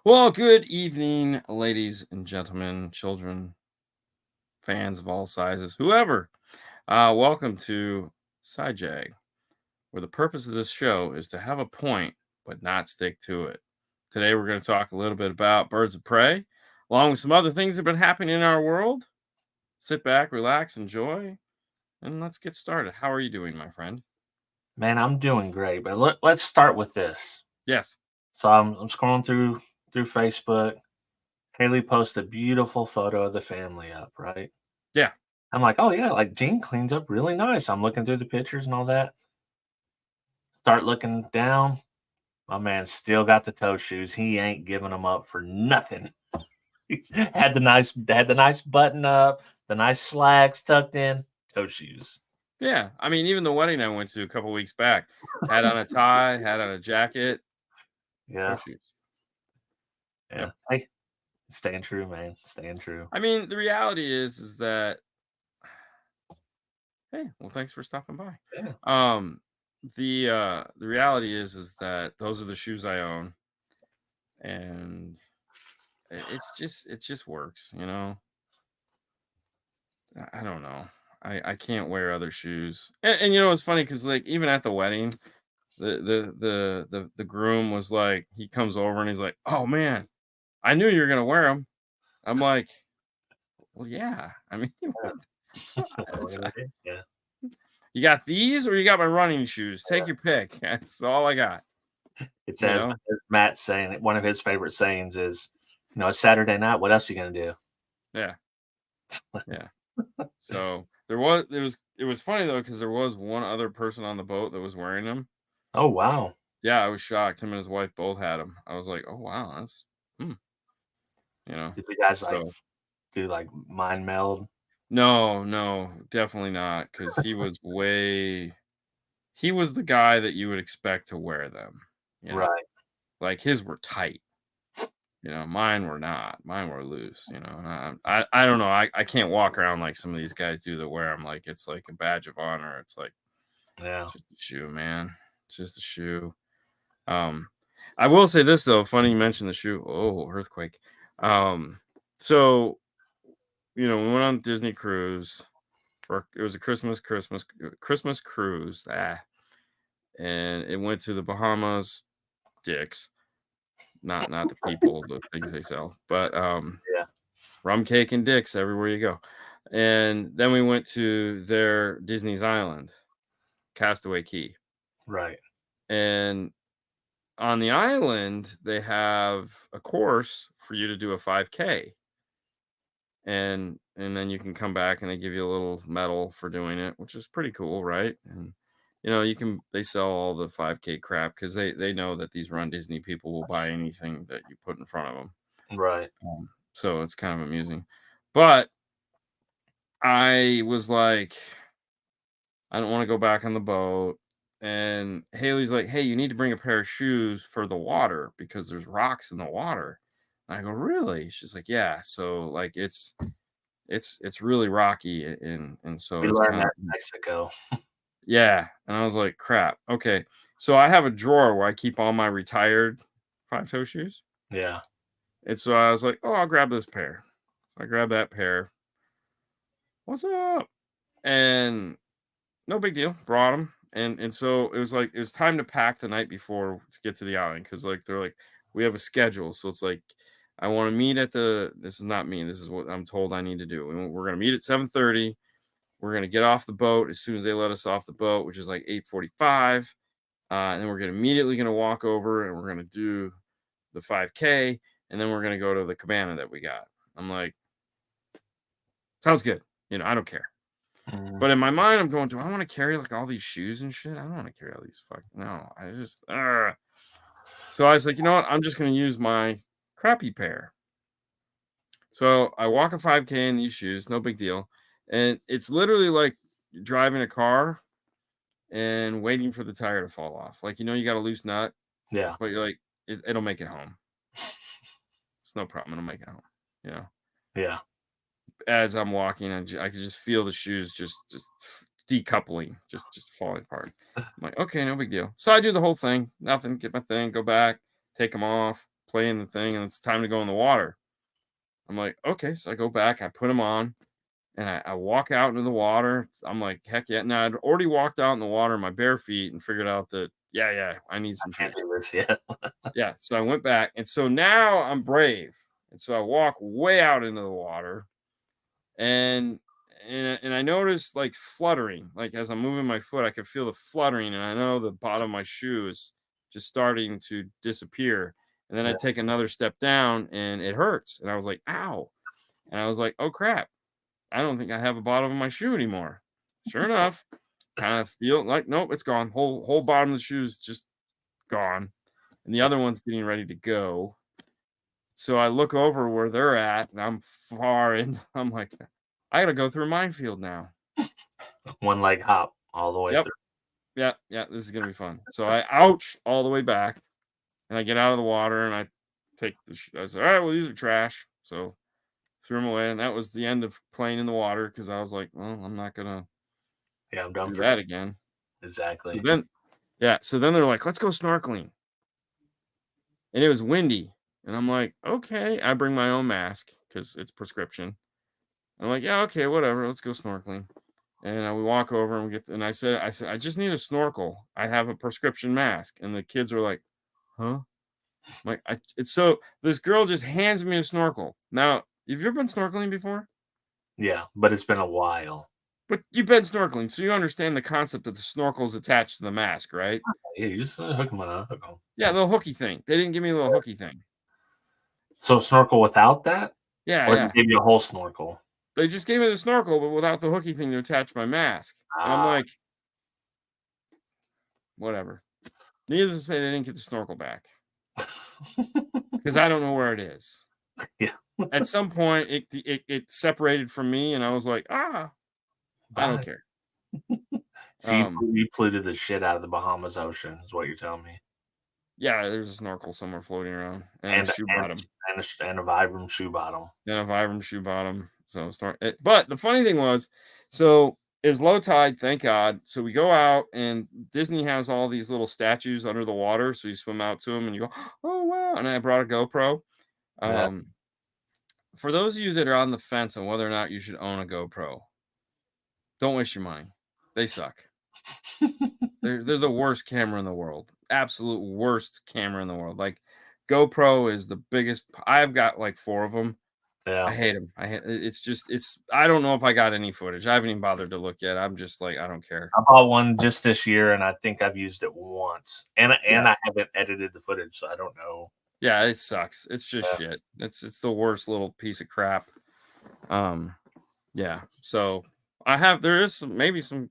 Well, good evening, ladies and gentlemen, children, fans of all sizes, whoever. Welcome to Sidejag, where the purpose of this show is to have a point, but not stick to it. Today, we're going to talk a little bit about birds of prey, along with some other things that have been happening in our world. Sit back, relax, enjoy, and let's get started. How are you doing, my friend? Man, I'm doing great, but let's start with this. Yes. So I'm scrolling through Facebook. Haley posted a beautiful photo of the family up, right? Yeah. I'm like, oh yeah, like Dean cleans up really nice. I'm looking through the pictures and all that. Start looking down. My man still got the toe shoes. He ain't giving them up for nothing. had the nice button up, the nice slacks tucked in, toe shoes. Yeah. I mean, even the wedding I went to a couple weeks back had on a tie, had on a jacket, toe Yeah, shoes. yeah. Hey, staying true, man. Staying true. I mean, the reality is that hey, well, thanks for stopping by. Yeah. The reality is that those are the shoes I own, and it just works, you know. I don't know. I can't wear other shoes, and you know it's funny because like even at the wedding, the groom was like he comes over and he's like, oh man, I knew you were gonna wear them. I'm like, well, yeah. I mean, it's, Yeah. you got these or you got my running shoes. Take your pick. That's all I got. It's You as know? Matt saying one of his favorite sayings is, it's Saturday night. What else are you gonna do? Yeah. Yeah. So it was funny though because there was one other person on the boat that was wearing them. Oh wow! Yeah, I was shocked. Him and his wife both had them. I was like, oh wow, that's you know. Did you guys So do mind meld? no, definitely not because he was the guy that you would expect to wear them. You know, Right. like his were tight. You know, mine were not. Mine were loose. You know, and I don't know. I can't walk around like some of these guys do that wear them like it's like a badge of honor. It's like Yeah. just a shoe, man. It's just a shoe. Um, I will say this though. Funny you mentioned the shoe. Oh, earthquake. So you know, we went on Disney cruise. For it was a Christmas cruise. And it went to the Bahamas. Dicks, not the people, the things they sell, but Yeah. rum cake and dicks everywhere you go. And then we went to their Disney's Island, Castaway Key. Right. And on the island, they have a course for you to do a 5K. And then you can come back and they give you a little medal for doing it, which is pretty cool, right? And you know, they sell all the 5K crap because they know that these Run Disney people will buy anything that you put in front of them. Right. So it's kind of amusing. But I was like, I don't want to go back on the boat. And Haley's like, hey, you need to bring a pair of shoes for the water because there's rocks in the water. And I go, really? She's like, yeah. So like it's really rocky and so We it's learned kind that of in Mexico. yeah. And I was like, crap. Okay. So I have a drawer where I keep all my retired five toe shoes. Yeah. And so I was like, oh, I'll grab this pair. So I grabbed that pair. What's up? And no big deal. Brought them, and so it was like it was time to pack the night before to get to the island because like they're like we have a schedule, so it's like I want to meet at the. This is not me. This is what I'm told I need to do. We're gonna meet at 7:30. We're gonna get off the boat as soon as they let us off the boat, which is like 8:45. And then we're gonna immediately gonna walk over and we're gonna do the 5K, and then we're gonna go to the cabana that we got. I'm like, sounds good. You know, I don't care. Mm, But in my mind, I'm going, do I want to carry like all these shoes and shit? I don't want to carry all these no. I just So I was like, you know what? I'm just gonna use my crappy pair. So I walk a 5K in these shoes, no big deal. And it's literally like driving a car and waiting for the tire to fall off. Like you know you got a loose nut, yeah. but you're like, it'll make it home. It's no problem, it'll make it home. You know. Yeah. As I'm walking, I could just feel the shoes just decoupling, just falling apart. I'm like, okay, no big deal. So I do the whole thing, nothing, get my thing, go back, take them off, playing the thing, and it's time to go in the water. I'm like, okay. So I go back, I put them on, and I walk out into the water. I'm like, heck yeah. Now I'd already walked out in the water in my bare feet and figured out that, yeah, I need some Can't shoes. do this. Yeah. Yeah. So I went back. And so now I'm brave. And so I walk way out into the water, and I noticed like fluttering. Like as I'm moving my foot, I could feel the fluttering, and I know the bottom of my shoe is just starting to disappear. And then I Yeah. take another step down and it hurts. And I was like, ow. And I was like, oh crap. I don't think I have a bottom of my shoe anymore. Sure enough, kind of feel like, nope, it's gone. Whole bottom of the shoe's just gone. And the other one's getting ready to go. So I look over where they're at, and I'm far in. I'm like, I gotta go through a minefield now. One leg hop all the way Yep. through. Yeah, this is gonna be fun. So I ouch all the way back, and I get out of the water, and I take I said, all right, well, these are trash. So threw them away, and that was the end of playing in the water because I was like, well, I'm not gonna Yeah, I'm done do for that again. So exactly. then, yeah, so then they're like, let's go snorkeling. And it was windy. And I'm like, okay. I bring my own mask because it's prescription. I'm like, yeah, okay, whatever. Let's go snorkeling. And we walk over and I said, I just need a snorkel. I have a prescription mask. And the kids are like, huh? I'm like, it's so this girl just hands me a snorkel. Now, have you ever been snorkeling before? Yeah, but it's been a while. But you've been snorkeling, so you understand the concept that the snorkel is attached to the mask, right? Yeah, you just hook them on. Hook 'em. Yeah, the hooky thing. They didn't give me a little hooky thing. So snorkel without that, Yeah, or they yeah. give you a whole snorkel? They just gave me the snorkel, but without the hooky thing to attach my mask. And I'm Ah, like, whatever. Needless to say, they didn't get the snorkel back because I don't know where it is. yeah. At some point, it separated from me, and I was like, I don't Bye. care. So Um, you polluted the shit out of the Bahamas Ocean, is what you're telling me, yeah, there's a snorkel somewhere floating around, and a and shoe and bottom, and a Vibram shoe bottom. and a Vibram shoe bottom. So but the funny thing was, so is low tide, thank God. So we go out, and Disney has all these little statues under the water. So you swim out to them, and you go, oh wow! And I brought a GoPro. Yeah. Um, for those of you that are on the fence on whether or not you should own a GoPro, don't waste your money. They suck. They're the worst camera in the world. Absolute worst camera in the world. Like GoPro is the biggest. I've got like 4 of them. I Yeah. hate them. It's just I don't know if I got any footage. I haven't even bothered to look yet. I'm just like I don't care. I bought one just this year, and I think I've used it once, and Yeah. I haven't edited the footage, so I don't know. Yeah, it sucks. It's just Yeah. shit. It's the worst little piece of crap. Yeah. So there is maybe some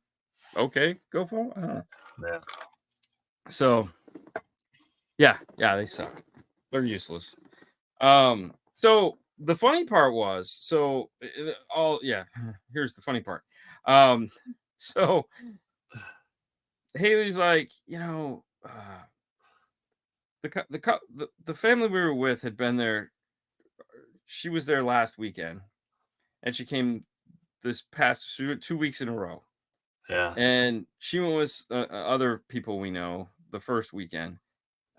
okay, go for it. I don't know. Yeah. So yeah, they suck. They're useless. So the funny part was, here's the funny part. Um, so Haley's like, the family we were with had been there. She was there last weekend, and she came this past 2 weeks in a row. Yeah. And she went with other people we know the first weekend.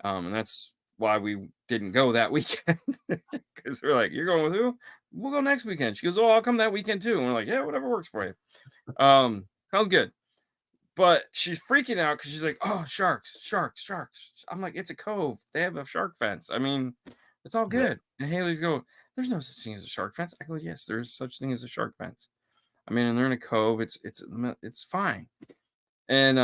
And that's why we didn't go that weekend because we're like, you're going with who? We'll go next weekend. She goes, oh, I'll come that weekend too. And we're like, yeah, whatever works for you. Sounds good. But she's freaking out because she's like, oh, sharks. I'm like, it's a cove. They have a shark fence. I mean, it's all Yeah. good. And Haley's going, there's no such thing as a shark fence. I go, yes, there is such thing as a shark fence. I mean, and they're in a cove. It's fine. And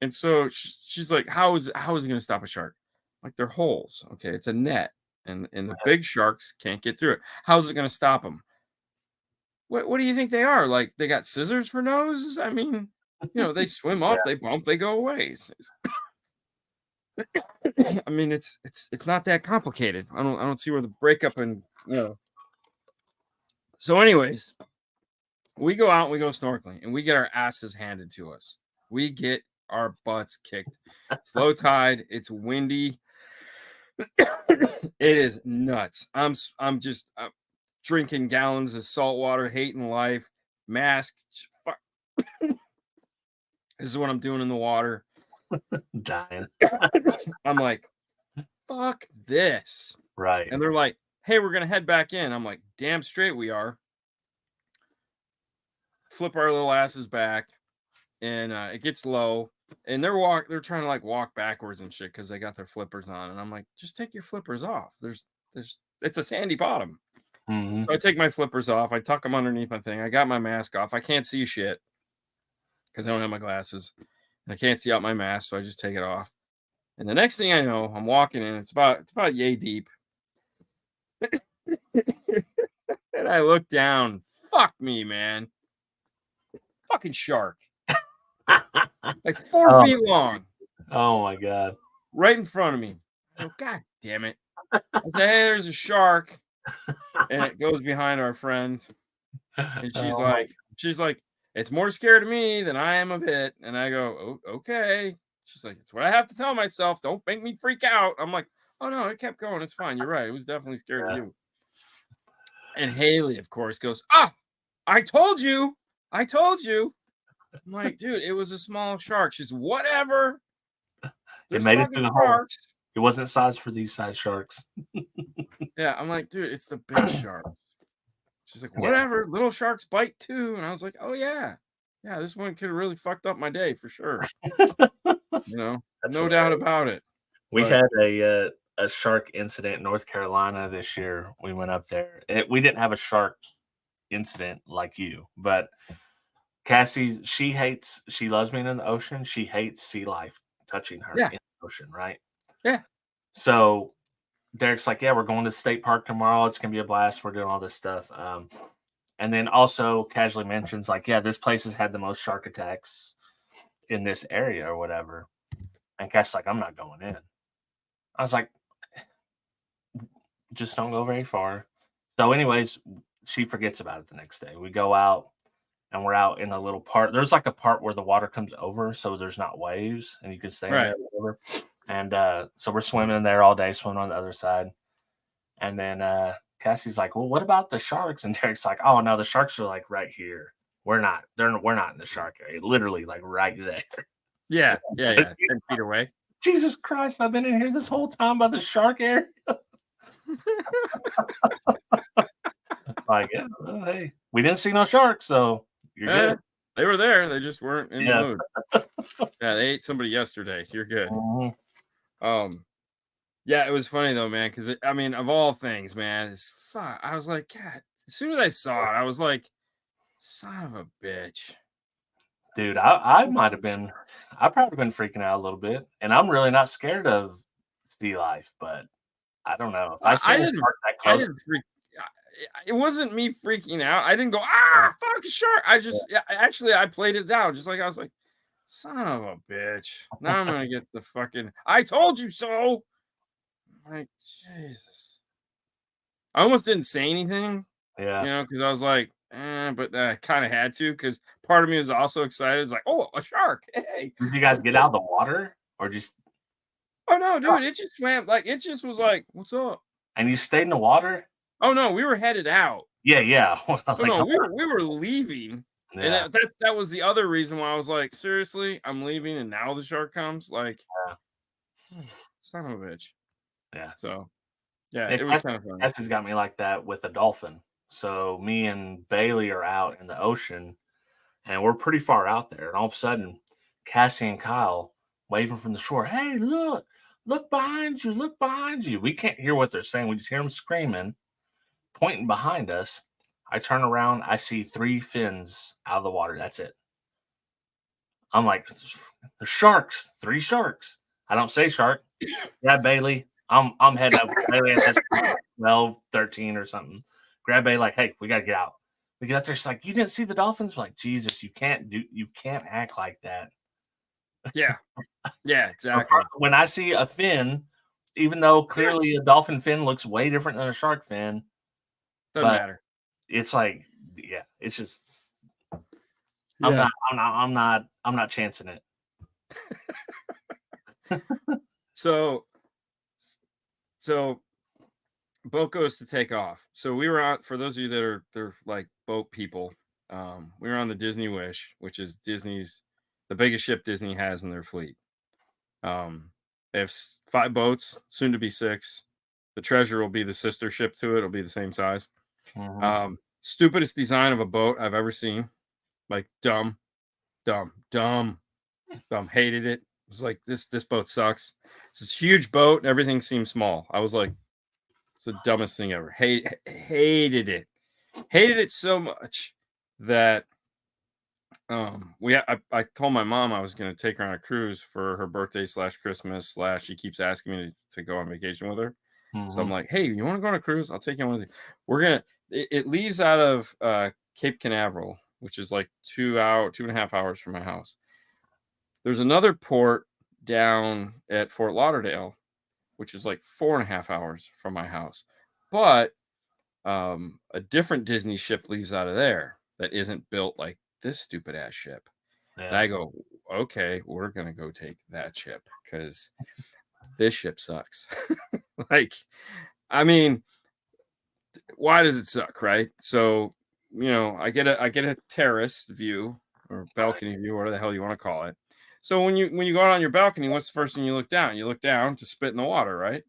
so she's like, how is it going to stop a shark? Like they're holes. Okay, it's a net, and the big sharks can't get through it. How's it going to stop them? What do you think they are? Like they got scissors for noses? I mean, they swim Yeah. up, they bump, they go away. I mean, it's not that complicated. I don't see where the breakup and So, anyways, we go out and we go snorkeling, and we get our asses handed to us. We get our butts kicked. It's low tide. It's windy. It is nuts. I'm just drinking gallons of salt water, hating life. Mask. This is what I'm doing in the water. Dying. I'm like, fuck this. Right. And they're like, hey, we're going to head back in. I'm like, damn straight we are. Flip our little asses back. And it gets low. And they're trying to like walk backwards and shit because they got their flippers on. And I'm like, just take your flippers off. It's a sandy bottom. Mm-hmm. So I take my flippers off. I tuck them underneath my thing. I got my mask off. I can't see shit because I don't have my glasses. And I can't see out my mask, so I just take it off. And the next thing I know, I'm walking in. It's about yay deep. And I look down. Fuck me, man. Fucking shark. Like 4 feet long. Oh my God. Right in front of me. I go, God damn it. I say, hey, there's a shark. And it goes behind our friend. And she's like, it's more scared of me than I am of it. And I go, oh, okay. She's like, it's what I have to tell myself. Don't make me freak out. I'm like, oh no, it kept going. It's fine. You're right. It was definitely scared of you. And Haley, of course, goes, I told you. I told you. I'm like, dude, it was a small shark. She's whatever. It made it through the sharks. hole. It wasn't sized for these size sharks. Yeah, I'm like, dude, it's the big sharks. She's like, whatever. Little sharks bite too. And I was like, oh yeah. Yeah, this one could have really fucked up my day for sure. No doubt about it. We had a shark incident in North Carolina this year. We went up there. We didn't have a shark incident like you, but Cassie, she loves being in the ocean. She hates sea life touching her in the ocean, right? Yeah. So Derek's like, yeah, we're going to the state park tomorrow. It's going to be a blast. We're doing all this stuff. And then also casually mentions like, yeah, this place has had the most shark attacks in this area or whatever. And Cassie's like, I'm not going in. I was like, just don't go very far. So anyways, she forgets about it the next day. We go out and we're out in a little part. There's like a part where the water comes over, so there's not waves and you can stay in there or whatever. And so we're swimming in there all day, swimming on the other side. And then Cassie's like, well, what about the sharks? And Derek's like, oh no, the sharks are like right here. We're not in the shark area. Literally like right there. Yeah. 10 feet away. Jesus Christ, I've been in here this whole time by the shark area. Like, yeah, well, hey, we didn't see no sharks, so you're good. They were there. They just weren't in the mood. Yeah, they ate somebody yesterday. You're good. Mm-hmm. Yeah, it was funny though, man, because I mean, of all things, man, it's fuck. I was like, God, as soon as I saw it, I was like, son of a bitch. Dude, I might have been, I probably been freaking out a little bit, and I'm really not scared of sea life, but I don't know if I see a shark that close. It wasn't me freaking out. I didn't go, fuck a shark. I just actually I played it down, just like I was like, son of a bitch. Now I'm gonna get the fucking I told you so. I'm like, Jesus. I almost didn't say anything. Yeah. Because I was like, but I kind of had to because part of me was also excited. It's like, oh, a shark. Hey. Did you guys get out of the water or just? Oh no, dude! It just swam like it just was like, what's up? And you stayed in the water? Oh no, we were headed out. Yeah. Like, no, we were leaving, and that was the other reason why I was like, seriously, I'm leaving, and now the shark comes. Like, son of a bitch. Yeah. So, yeah, it was kind of funny. Cassie's got me like that with a dolphin. So me and Bailey are out in the ocean, and we're pretty far out there, and all of a sudden, Cassie and Kyle waving from the shore. Hey, look behind you! Look behind you! We can't hear what they're saying. We just hear them screaming, pointing behind us. I turn around. I see 3 fins out of the water. That's it. I'm like, the sharks. 3 sharks. I don't say shark. Grab Bailey. I'm heading up. Bailey has 12, 13 or something. Grab Bailey, like, hey, we gotta get out. We get up there. She's like, you didn't see the dolphins? We're like, Jesus, you can't act like that. Yeah. Yeah, exactly. When I see a fin, even though clearly a dolphin fin looks way different than a shark fin, doesn't matter. It's like, yeah, it's just I'm not chancing it. So boat goes to take off. So we were out, for those of you they're like boat people, we were on the Disney Wish, which is the biggest ship Disney has in their fleet. They have 5 boats, soon to be 6. The Treasure will be the sister ship to it. It'll be the same size. Mhm. Stupidest design of a boat I've ever seen. Like dumb, dumb, dumb, dumb. Hated it. It was like this boat sucks. It's this huge boat and everything seems small. I was like, it's the dumbest thing ever. Hated it. Hated it so much that I told my mom I was going to take her on a cruise for her birthday slash Christmas slash she keeps asking me to go on vacation with her. So I'm Mhm. like, hey, you want to go on a cruise? I'll take you on one of these. We're gonna it leaves out of Cape Canaveral, which is like 2.5 hours from my house. There's another port down at Fort Lauderdale, which is like 4.5 hours from my house. But a different Disney ship leaves out of there that isn't built like this stupid ass ship. And Yeah. I go, okay, we're gonna go take that ship because this ship sucks. Like, I mean, why does it suck, right? So, I get a terrace view or Right. balcony view, whatever the hell you want to call it. So when you go out on your balcony, what's the first thing you look down? You look down to spit in the water, right?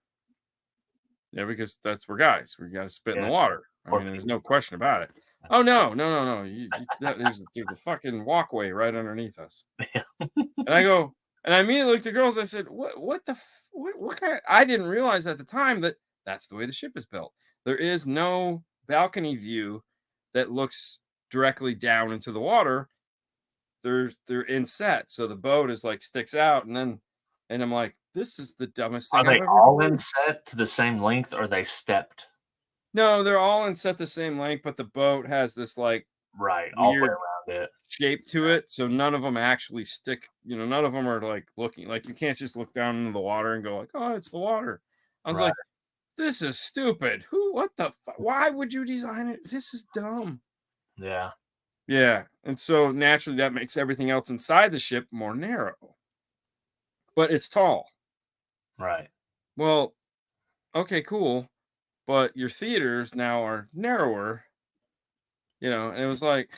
Yeah, because that's where guys, we got to spit in the Yeah. water. I Or mean, there's people. no question about it. Oh no, no, no, no! There's a fucking walkway right underneath us. Yeah. And I go, and I immediately looked at girls. I said, what kind I didn't realize at the time that that's the way the ship is built. There is no balcony view that looks directly down into the water. They're inset, so the boat is like sticks out, and I'm like, this is the dumbest Are thing I've they ever all seen. inset to the same length, or are they stepped? No, they're all inset the same length, but the boat has this like Right, all the way weird around it. shape to it, so none of them actually stick. None of them are like looking like you can't just look down into the water and go like, "Oh, it's the water." I was Right. like, "This is stupid. What the why would you design it? This is dumb." Yeah. Yeah, and so naturally that makes everything else inside the ship more narrow, but it's tall. Right. Well, okay, cool, but your theaters now are narrower, and it was like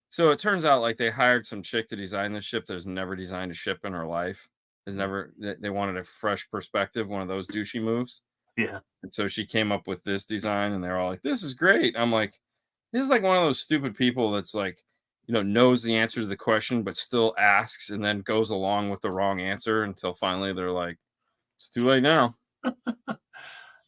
so it turns out like they hired some chick to design this ship that has never designed a ship in her life. Has Mm. never they wanted a fresh perspective, one of those douchey moves. Yeah. And so she came up with this design and they're all like, "This is great." I'm like, this is like one of those stupid people that's like, knows the answer to the question, but still asks and then goes along with the wrong answer until finally they're like, it's too late now. Yeah,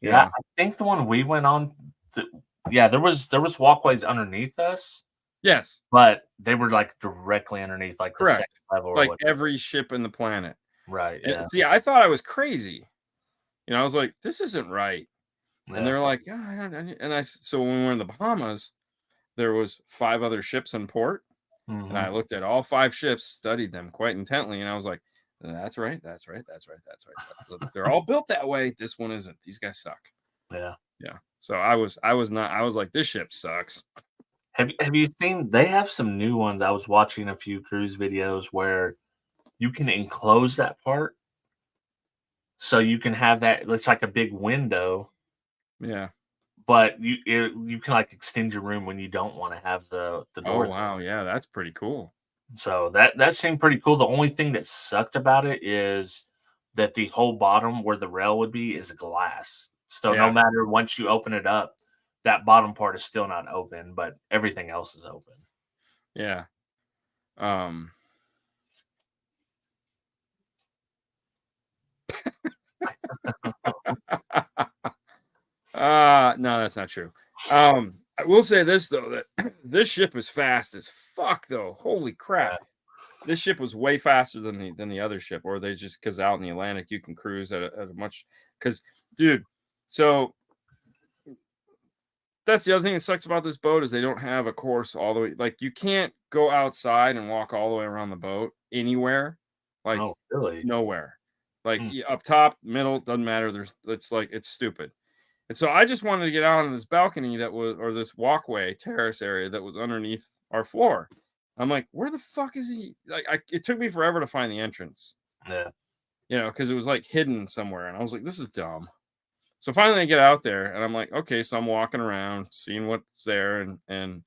Yeah. I think the one we went on, th yeah, there was walkways underneath us, Yes, but they were, like, directly underneath, like, the second correct. level or Like whatever. every ship in the planet. Right, And yeah, see, I thought I was crazy. I was like, this isn't right. And yeah. they're like, "Yeah, so when we were in the Bahamas, there was 5 other ships in port, and I Mhm. looked at all 5 ships, studied them quite intently, and I was like, that's right, that's right, that's right, that's right. They're all built that way. This one isn't. These guys suck." Yeah. Yeah. So I was like, this ship sucks. Have you seen they have some new ones. I was watching a few cruise videos where you can enclose that part, so you can have that it's like a big window, Yeah. but you can, like, extend your room when you don't wanna have the Oh, doors. wow. Yeah, that's pretty cool. So that seemed pretty cool. The only thing that sucked about it is that the whole bottom where the rail would be is glass. So no Yeah. matter once you open it up, that bottom part is still not open, but everything else is open. Yeah. Um no, that's not true. I will say this though that this ship is fast as fuck though. Holy Yeah. crap. This ship was way faster than the other ship, or they just because out in the Atlantic you can cruise at a much because dude, so that's the other thing that sucks about this boat is they don't have a course all the way. Like you can't go outside and walk all the way around the boat anywhere, like Oh, really? nowhere. Like Hmm. up top, middle, doesn't matter. It's stupid. And so I just wanted to get out on this balcony that was, or this walkway terrace area that was underneath our floor. I'm like, where the fuck is he? Like, it took me forever to find the entrance, Yeah. because it was like hidden somewhere. And I was like, this is dumb. So finally I get out there and I'm like, okay, so I'm walking around, seeing what's there, and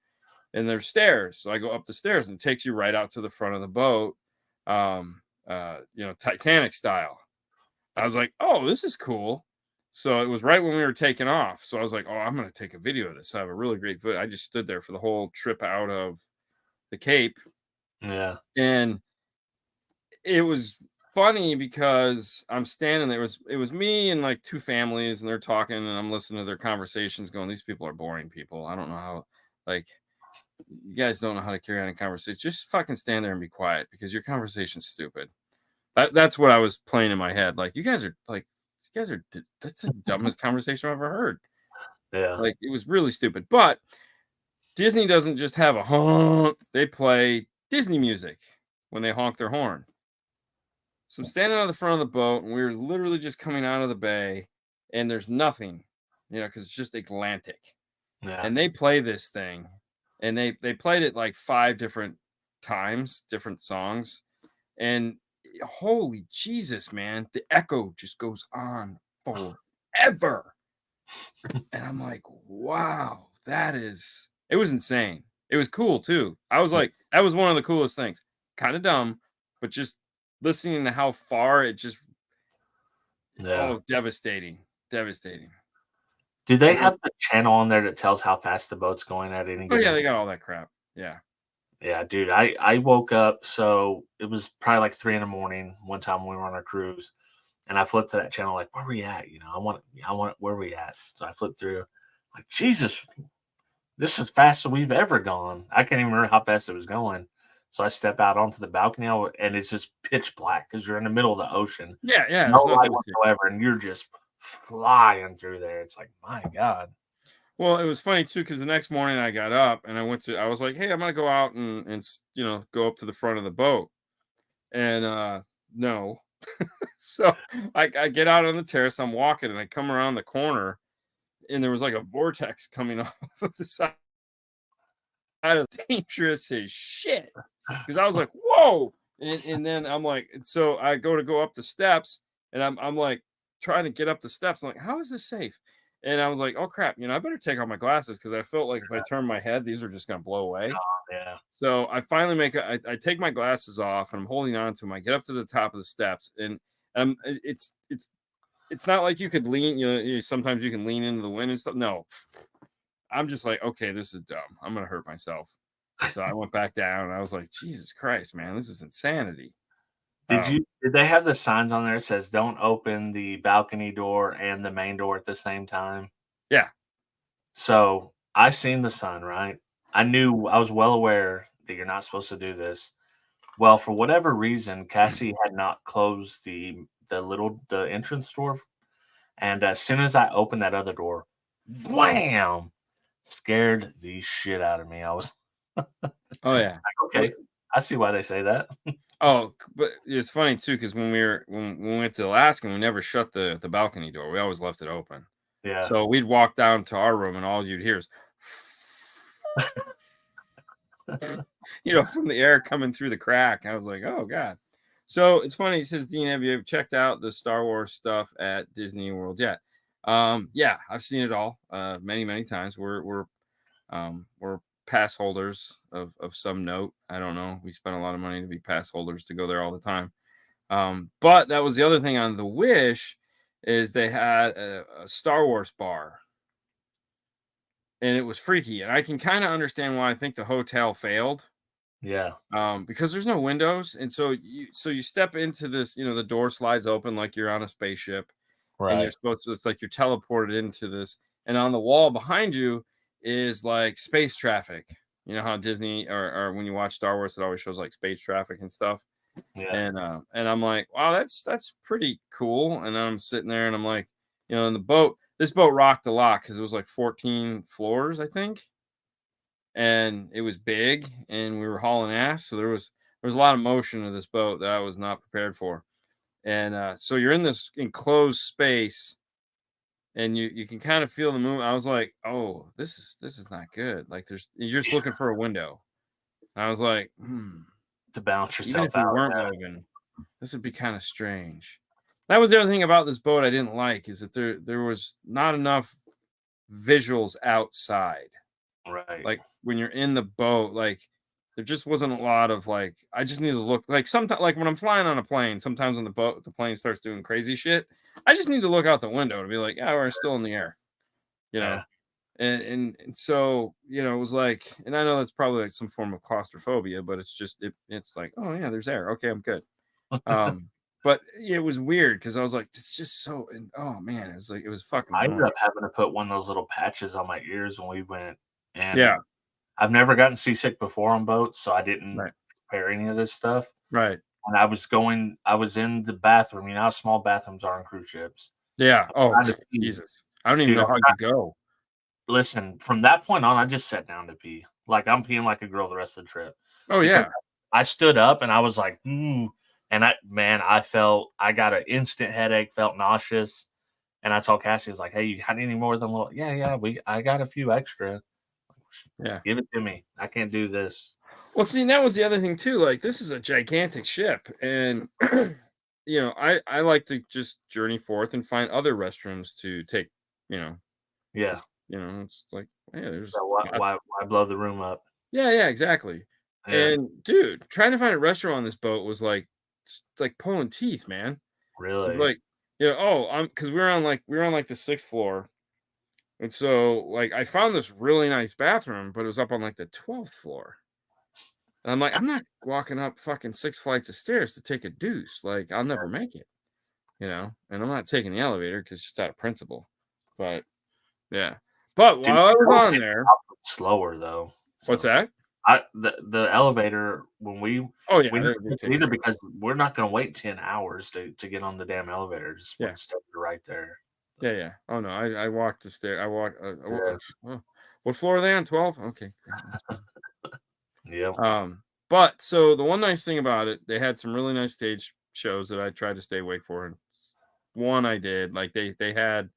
there's stairs. So I go up the stairs and it takes you right out to the front of the boat. Titanic style. I was like, oh, this is cool. So it was right when we were taking off. So I was like, oh, I'm going to take a video of this. I have a really great video. I just stood there for the whole trip out of the Cape. Yeah. And it was funny because I'm standing there. It was me and like 2 families, and they're talking, and I'm listening to their conversations going, these people are boring people. I don't know how, like, you guys don't know how to carry on a conversation. Just fucking stand there and be quiet because your conversation's stupid. That's what I was playing in my head. Like, that's the dumbest conversation I've ever heard. Yeah. Like, it was really stupid. But Disney doesn't just have a honk, they play Disney music when they honk their horn. So I'm standing on the front of the boat, and we were literally just coming out of the bay, and there's nothing, because it's just Atlantic. Yeah. And they play this thing, and they played it like 5 different times, different songs. And holy Jesus, man, the echo just goes on forever. And I'm like, wow, it was insane. It was cool too. I was like, that was one of the coolest things. Kind of dumb, but just listening to how far it just, Yeah. devastating. Do they have the channel on there that tells how fast the boat's going at any Oh yeah, given? they got all that crap. Yeah. Yeah, dude. I woke up, so it was probably like 3 in the morning one time when we were on our cruise, and I flipped to that channel like, where we at? I want where we at? So I flipped through, like, Jesus, this is faster than we've ever gone. I can't even remember how fast it was going. So I step out onto the balcony, and it's just pitch black because you're in the middle of the ocean. Yeah, No there's light nothing to see. whatsoever, and you're just flying through there. It's like, my God. Well, it was funny too because the next morning I got up and I was like, hey, I'm gonna go out and go up to the front of the boat. And no. So I get out on the terrace, I'm walking, and I come around the corner, and there was like a vortex coming off of the side of dangerous as shit. Because I was like, whoa. And then I'm like, so I go up the steps, and I'm like trying to get up the steps. I'm like, how is this safe? And I was like, oh crap, I better take off my glasses because I felt like if I turn my head, these are just gonna blow away. Yeah. So I finally I take my glasses off, and I'm holding on to them. I get up to the top of the steps, and it's not like you could lean, sometimes you can lean into the wind and stuff. No, I'm just like, okay, this is dumb. I'm gonna hurt myself. So I went back down, and I was like, Jesus Christ, man, this is insanity. Did they have the signs on there that says don't open the balcony door and the main door at the same time? Yeah. So I seen the sign, right? I was well aware that you're not supposed to do this. Well, for whatever reason, Cassie had not closed the entrance door. And as soon as I opened that other door, wham! Scared the shit out of me. I was Oh yeah. okay. I see why they say that. Oh, but it's funny too because when we went to Alaska, we never shut the balcony door. We always left it open. Yeah. So we'd walk down to our room, and all you'd hear is, from the air coming through the crack. I was like, oh god. So it's funny. He says, Dean, have you checked out the Star Wars stuff at Disney World yet? Yeah, I've seen it all many times. We're pass holders of some note. I don't know. We spent a lot of money to be pass holders to go there all the time. But that was the other thing on the Wish is they had a Star Wars bar, and it was freaky. And I can kind of understand why I think the hotel failed. Yeah. Because there's no windows, and so you step into this. The door slides open like you're on a spaceship, and you're Right. supposed to. It's like you're teleported into this, and on the wall behind you is like space traffic. You know how Disney or when you watch Star Wars, it always shows like space traffic and stuff. Yeah. And I'm like, wow, that's pretty cool. And then I'm sitting there, and I'm like, in the boat. This boat rocked a lot because it was like 14 floors, I think, and it was big, and we were hauling ass. So there was a lot of motion in this boat that I was not prepared for. And so you're in this enclosed space, and you can kind of feel the movement. I was like, oh, this is not good. Like you're just looking for a window. And I was like, To balance even yourself if we out. weren't moving, this would be kind of strange. That was the other thing about this boat I didn't like is that there was not enough visuals outside. Right. Like when you're in the boat, like there just wasn't a lot of like. I just need to look like sometimes like when I'm flying on a plane. Sometimes when the plane starts doing crazy shit, I just need to look out the window to be like, yeah, we're still in the air, you know. Yeah. And so it was like, and I know that's probably like some form of claustrophobia, but it's just it's like, oh yeah, there's air. Okay, I'm good. Um, but it was weird because I was like, it's just so, and oh man, it was like it was fucking I ended annoying. up having to put one of those little patches on my ears when we went, and Yeah, I've never gotten seasick before on boats, so I didn't right, prepare any of this stuff. right. And I was in the bathroom, you know how small bathrooms are on cruise ships. Yeah. Oh, Trying to pee. Jesus. I don't even Dude, know how you go. listen, from that point on, I just sat down to pee. Like, I'm peeing like a girl the rest of the trip Oh because yeah. I stood up and I was like, and I got an instant headache, felt nauseous. And I told Cassie, I was like, hey, you got any more than little? Yeah, I got a few extra. Yeah. Give it to me. I can't do this. Well, see, and that was the other thing too. Like, this is a gigantic ship, and I like to just journey forth and find other restrooms to take. You know, Yeah. just it's like, yeah, there's, So why blow the room up? yeah, exactly. Yeah. And dude, trying to find a restaurant on this boat was like, it's like pulling teeth, man. Really? Like, oh, I'm because we were on like the sixth floor, and so like I found this really nice bathroom, but it was up on like the 12th floor. And I'm like, I'm not walking up fucking 6 flights of stairs to take a deuce. Like, I'll never make it, and I'm not taking the elevator because it's just out of principle. But yeah. But Dude, while I was on elevator there, slower though. what's So that? the elevator when Oh yeah, we never they took it take either forever. because we're not gonna wait 10 hours to get on the damn elevator. Just Yeah, one step right there. yeah, yeah. Oh no, I walked the stair. I walked. Yeah. Oh, what floor are they on? 12. Okay, great, that's fine. Yep. But so the one nice thing about it, they had some really nice stage shows that I tried to stay awake for. And one I did, like they had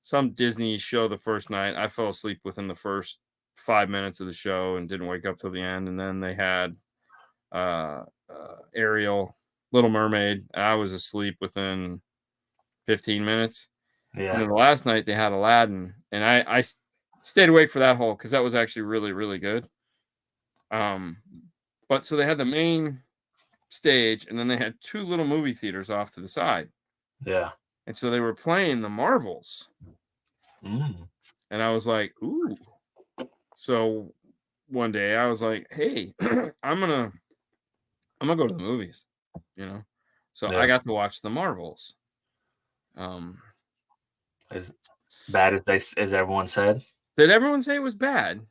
some Disney show the first night. I fell asleep within the first 5 minutes of the show and didn't wake up till the end. And then they had Ariel, Little Mermaid. I was asleep within 15 minutes. And Yeah. then the last night they had Aladdin, and stayed awake for that whole because that was actually really really good. Um, but so they had the main stage, and then they had two little movie theaters off to the side, Yeah. and so they were playing the Marvels, Mm. and I was like, ooh. So one day I was like, hey, I'm gonna go to the movies, you know. So I Yeah. got to watch the Marvels. Um, As bad as as everyone said. did everyone say it was bad?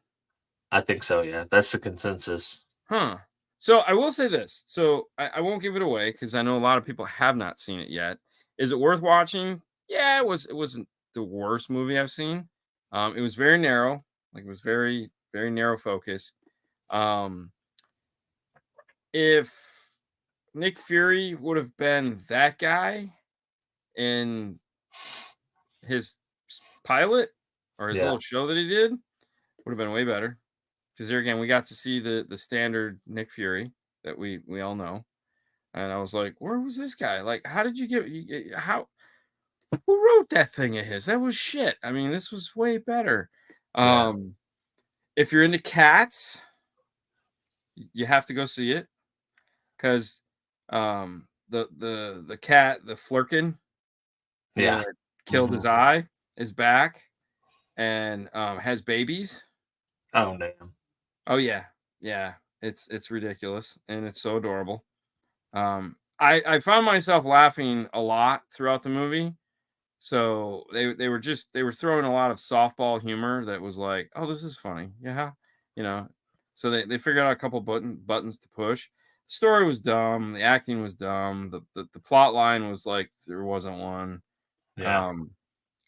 I think so, yeah. That's the consensus. Huh. So I will say this. So I won't give it away because I know a lot of people have not seen it yet. Is it worth watching? Yeah, it was. It wasn't the worst movie I've seen. It was very narrow. Like it was very very narrow focus. Um, if Nick Fury would have been that guy in his pilot or his Yeah. little show that he did, would have been way better. Because there again, we got to see the standard Nick Fury that we all know. And I was like, where was this guy? Like, how did you how who wrote that thing of his? That was shit. I mean, this was way better. Yeah. Um, if you're into cats, you have to go see it because the cat, the Flurkin, Yeah. that killed Mhm. his eye, is back and has babies. Oh, damn. Oh yeah, yeah. It's ridiculous and it's so adorable. I found myself laughing a lot throughout the movie. So they were throwing a lot of softball humor that was like, oh, this is funny, yeah, you know. So they figured out a couple buttons to push. The story was dumb, the acting was dumb, the plot line was like there wasn't one. Yeah. Um,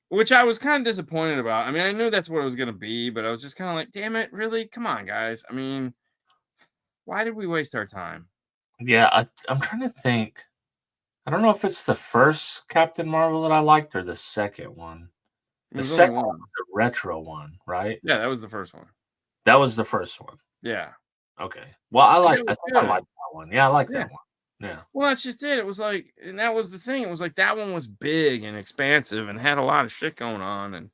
which I was kind of disappointed about. I mean, I knew that's what it was gonna be, but I was just kind of like, damn it, really? Come on, guys. I mean, why did we waste our time? Yeah, I'm trying to think. I don't know if it's the first Captain Marvel that I liked or the second one. The There's only second one one. was the retro one, right? Yeah, that was the first one. That was the first one. Yeah. Okay. Well, And that I was think I good. like that one. Yeah, I like Yeah. that one. Yeah. Well, that's just it. It was like, and that was the thing. It was like that one was big and expansive and had a lot of shit going on. And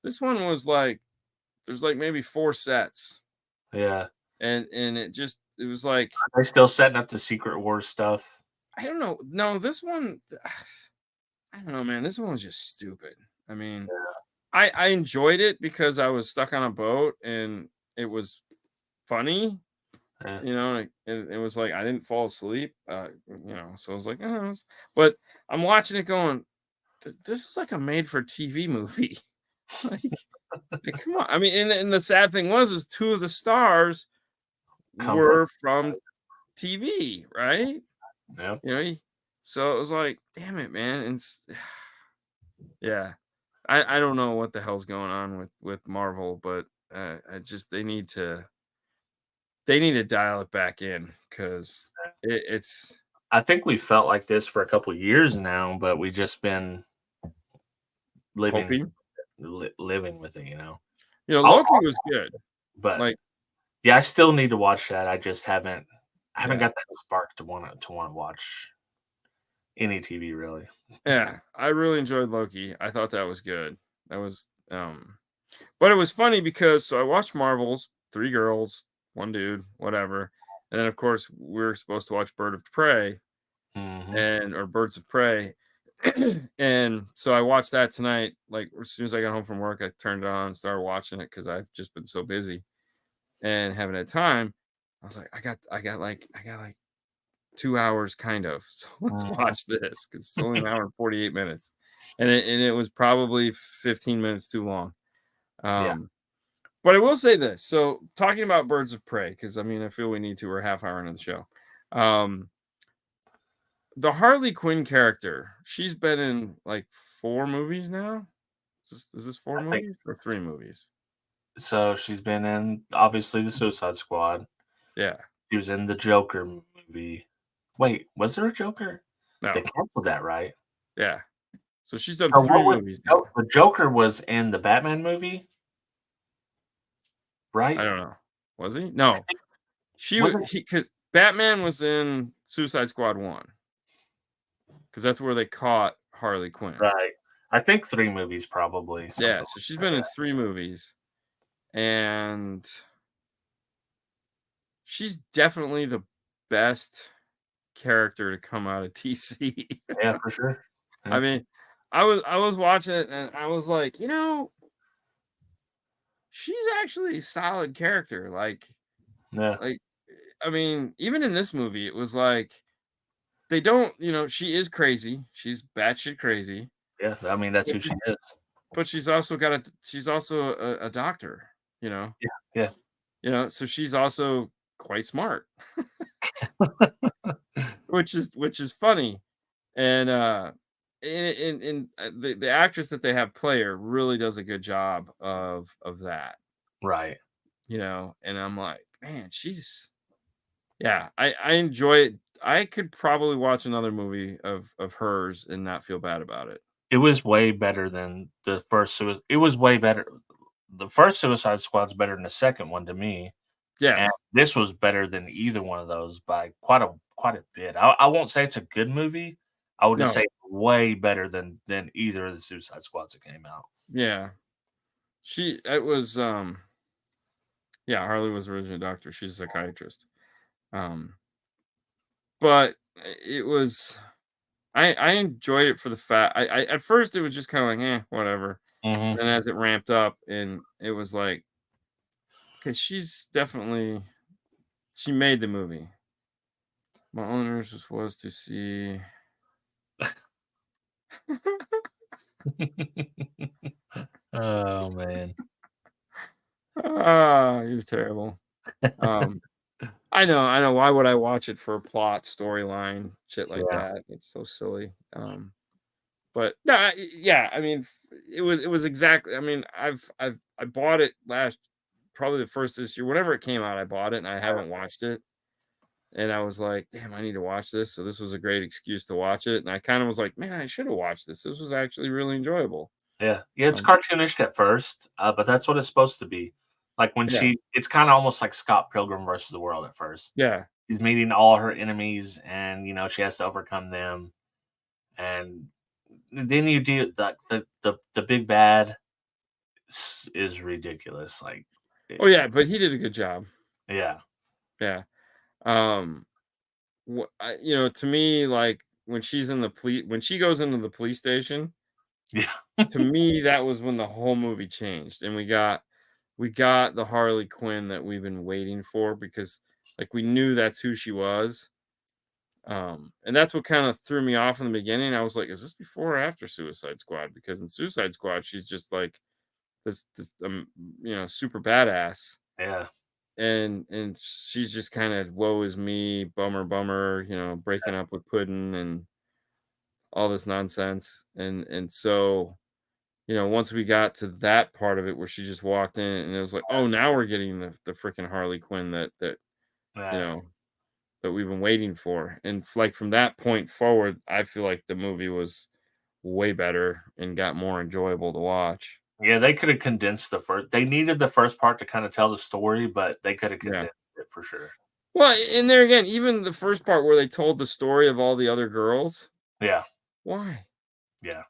this one was like, there's like maybe four sets. Yeah. and it was like, Are they still setting up the Secret Wars stuff? I don't know. No, this one, I don't know, man. This one was just stupid. I mean, I enjoyed it because I was stuck on a boat and it was funny, Yeah. and it was like I didn't fall asleep, so I was like, but I'm watching it going, This is like a made for TV movie." like, come on. I mean, and the sad thing is two of the stars Come from. were from TV, right? Yeah. You know, so it was like, damn it, man. And yeah, I don't know what the hell's going on with Marvel, but I just they need to dial it back in because it's I think we felt like this for a couple of years now, but we just been living hoping. living with it, Loki was good. But Like, yeah, I still need to watch that. I just haven't yeah, got that spark to wanna watch any TV really. yeah, I really enjoyed Loki. I thought that was good. That was but it was funny because so I watched Marvel's 3 girls, 1 dude, whatever. And then of course we're supposed to watch Mhm. Birds of Prey. And so I watched that tonight. Like as soon as I got home from work, I turned it on and started watching it because I've just been so busy and haven't had time. I was like, I got like 2 hours kind of. So let's Mhm. watch this because it's only an hour and 48 minutes. And it was probably 15 minutes too long. Yeah. Um, but I will say this. So talking about Birds of Prey, because I mean I feel we need to, we're half hour into the show. Um, the Harley Quinn character, she's been in like 4 movies now. Is this 4 I think movies or 3 movies? so. She's been in, obviously, the Suicide Squad. Yeah. She was in the Joker movie. Wait, was there a Joker? They No. canceled that, right? Yeah. So she's done Or what 3 was movies now. the Joker was in the Batman movie, I right? don't know. Was he? I No. think She wasn't he cuz Batman was in Suicide Squad 1 because that's where they caught Harley Quinn. right. I think 3 movies probably, Yeah, something so she's like been in that. 3 movies and she's definitely the best character to come out of TC. Yeah, for sure. I Yeah, mean, I was watching it and I was like, she's actually a solid character. yeah, Like I mean, even in this movie, it was like they don't, she is crazy. She's batshit crazy, yeah, I mean, that's but who she is. she's also a doctor, you know, Yeah, yeah. so she's also quite smart, which is funny. And the actress that they have play her really does a good job of that, Right. and I'm like, man, yeah, I enjoy it. I could probably watch another movie of hers and not feel bad about it. It was way better than the first Sui it was way better. The first Suicide Squad's better than the second one to me, and Yes. this was better than either one of those by quite a bit. I won't say it's a good movie. I would just No. say way better than either of the Suicide Squads that came out. Yeah. It was yeah, Harley was originally a doctor. She's a psychiatrist. Um but it was I enjoyed it for the fact I at first it was just kind of like, whatever. Mhm. And as it ramped up and it was like, okay, she made the movie. My only interest was to see Oh, man. you're terrible. Um I know. Why would I watch it for a plot, storyline, shit like Yeah, that? It's so silly. But no, yeah. I mean, it was exactly. I mean, I bought it probably the first this year, whenever it came out. I bought it and I haven't watched it, and I was like, damn, I need to watch this. So this was a great excuse to watch it, and I kind of was like, man, I should have watched this. This was actually really enjoyable. yeah. Yeah, it's Um, cartoonish at first, but that's what it's supposed to be. Like, when yeah, it's kinda almost like Scott Pilgrim versus the World at first. yeah. She's meeting all her enemies, and, she has to overcome them, and then you do the big bad is ridiculous, like, Oh yeah, but he did a good job. yeah. Yeah. Um, to me, like when she's in the police, when she goes into the police station, Yeah. to me, that was when the whole movie changed, and we got the Harley Quinn that we've been waiting for because, like, we knew that's who she was. And that's what kind of threw me off in the beginning. I was like, is this before or after Suicide Squad? Because in Suicide Squad, she's just like this super badass, Yeah. and she's just kind of woe is me, bummer, bummer, breaking up with Puddin and all this nonsense. And so, once we got to that part of it where she just walked in and it was like, oh, now we're getting the freaking Harley Quinn that you Yeah. know that we've been waiting for. And like from that point forward, I feel like the movie was way better and got more enjoyable to watch. Yeah, they could have condensed the first. They needed the first part to kind of tell the story, but they could have Yeah. condensed it for sure. Well, and there again, even the first part where they told the story of all the other girls, Yeah. why? Yeah.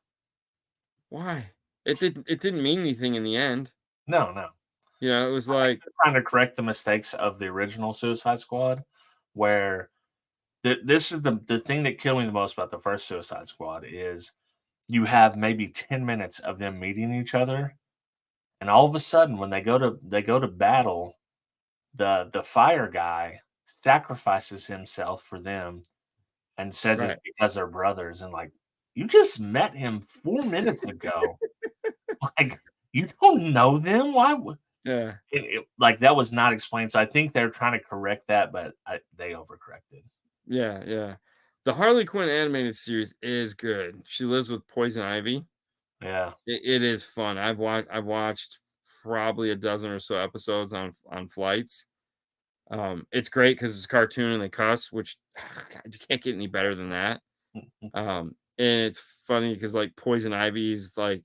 Why? It didn't mean anything in the end. No, no. It was I think like, they're trying to correct the mistakes of the original Suicide Squad, where this is the thing that killed me the most about the first Suicide Squad is you have maybe 10 minutes of them meeting each other, and all of a sudden when they go to battle, the fire guy sacrifices himself for them and says it's right. because they're brothers, and like, you just met him 4 minutes ago. Like, you don't know them? Why would Yeah. like, that was not explained, so I think they're trying to correct that, but they overcorrected. Yeah. Yeah. The Harley Quinn animated series is good. She lives with Poison Ivy. Yeah. It is fun. I've watched probably a dozen or so episodes on flights. It's great because it's a cartoon and they cuss, which God, you can't get any better than that. And it's funny because like Poison Ivy's like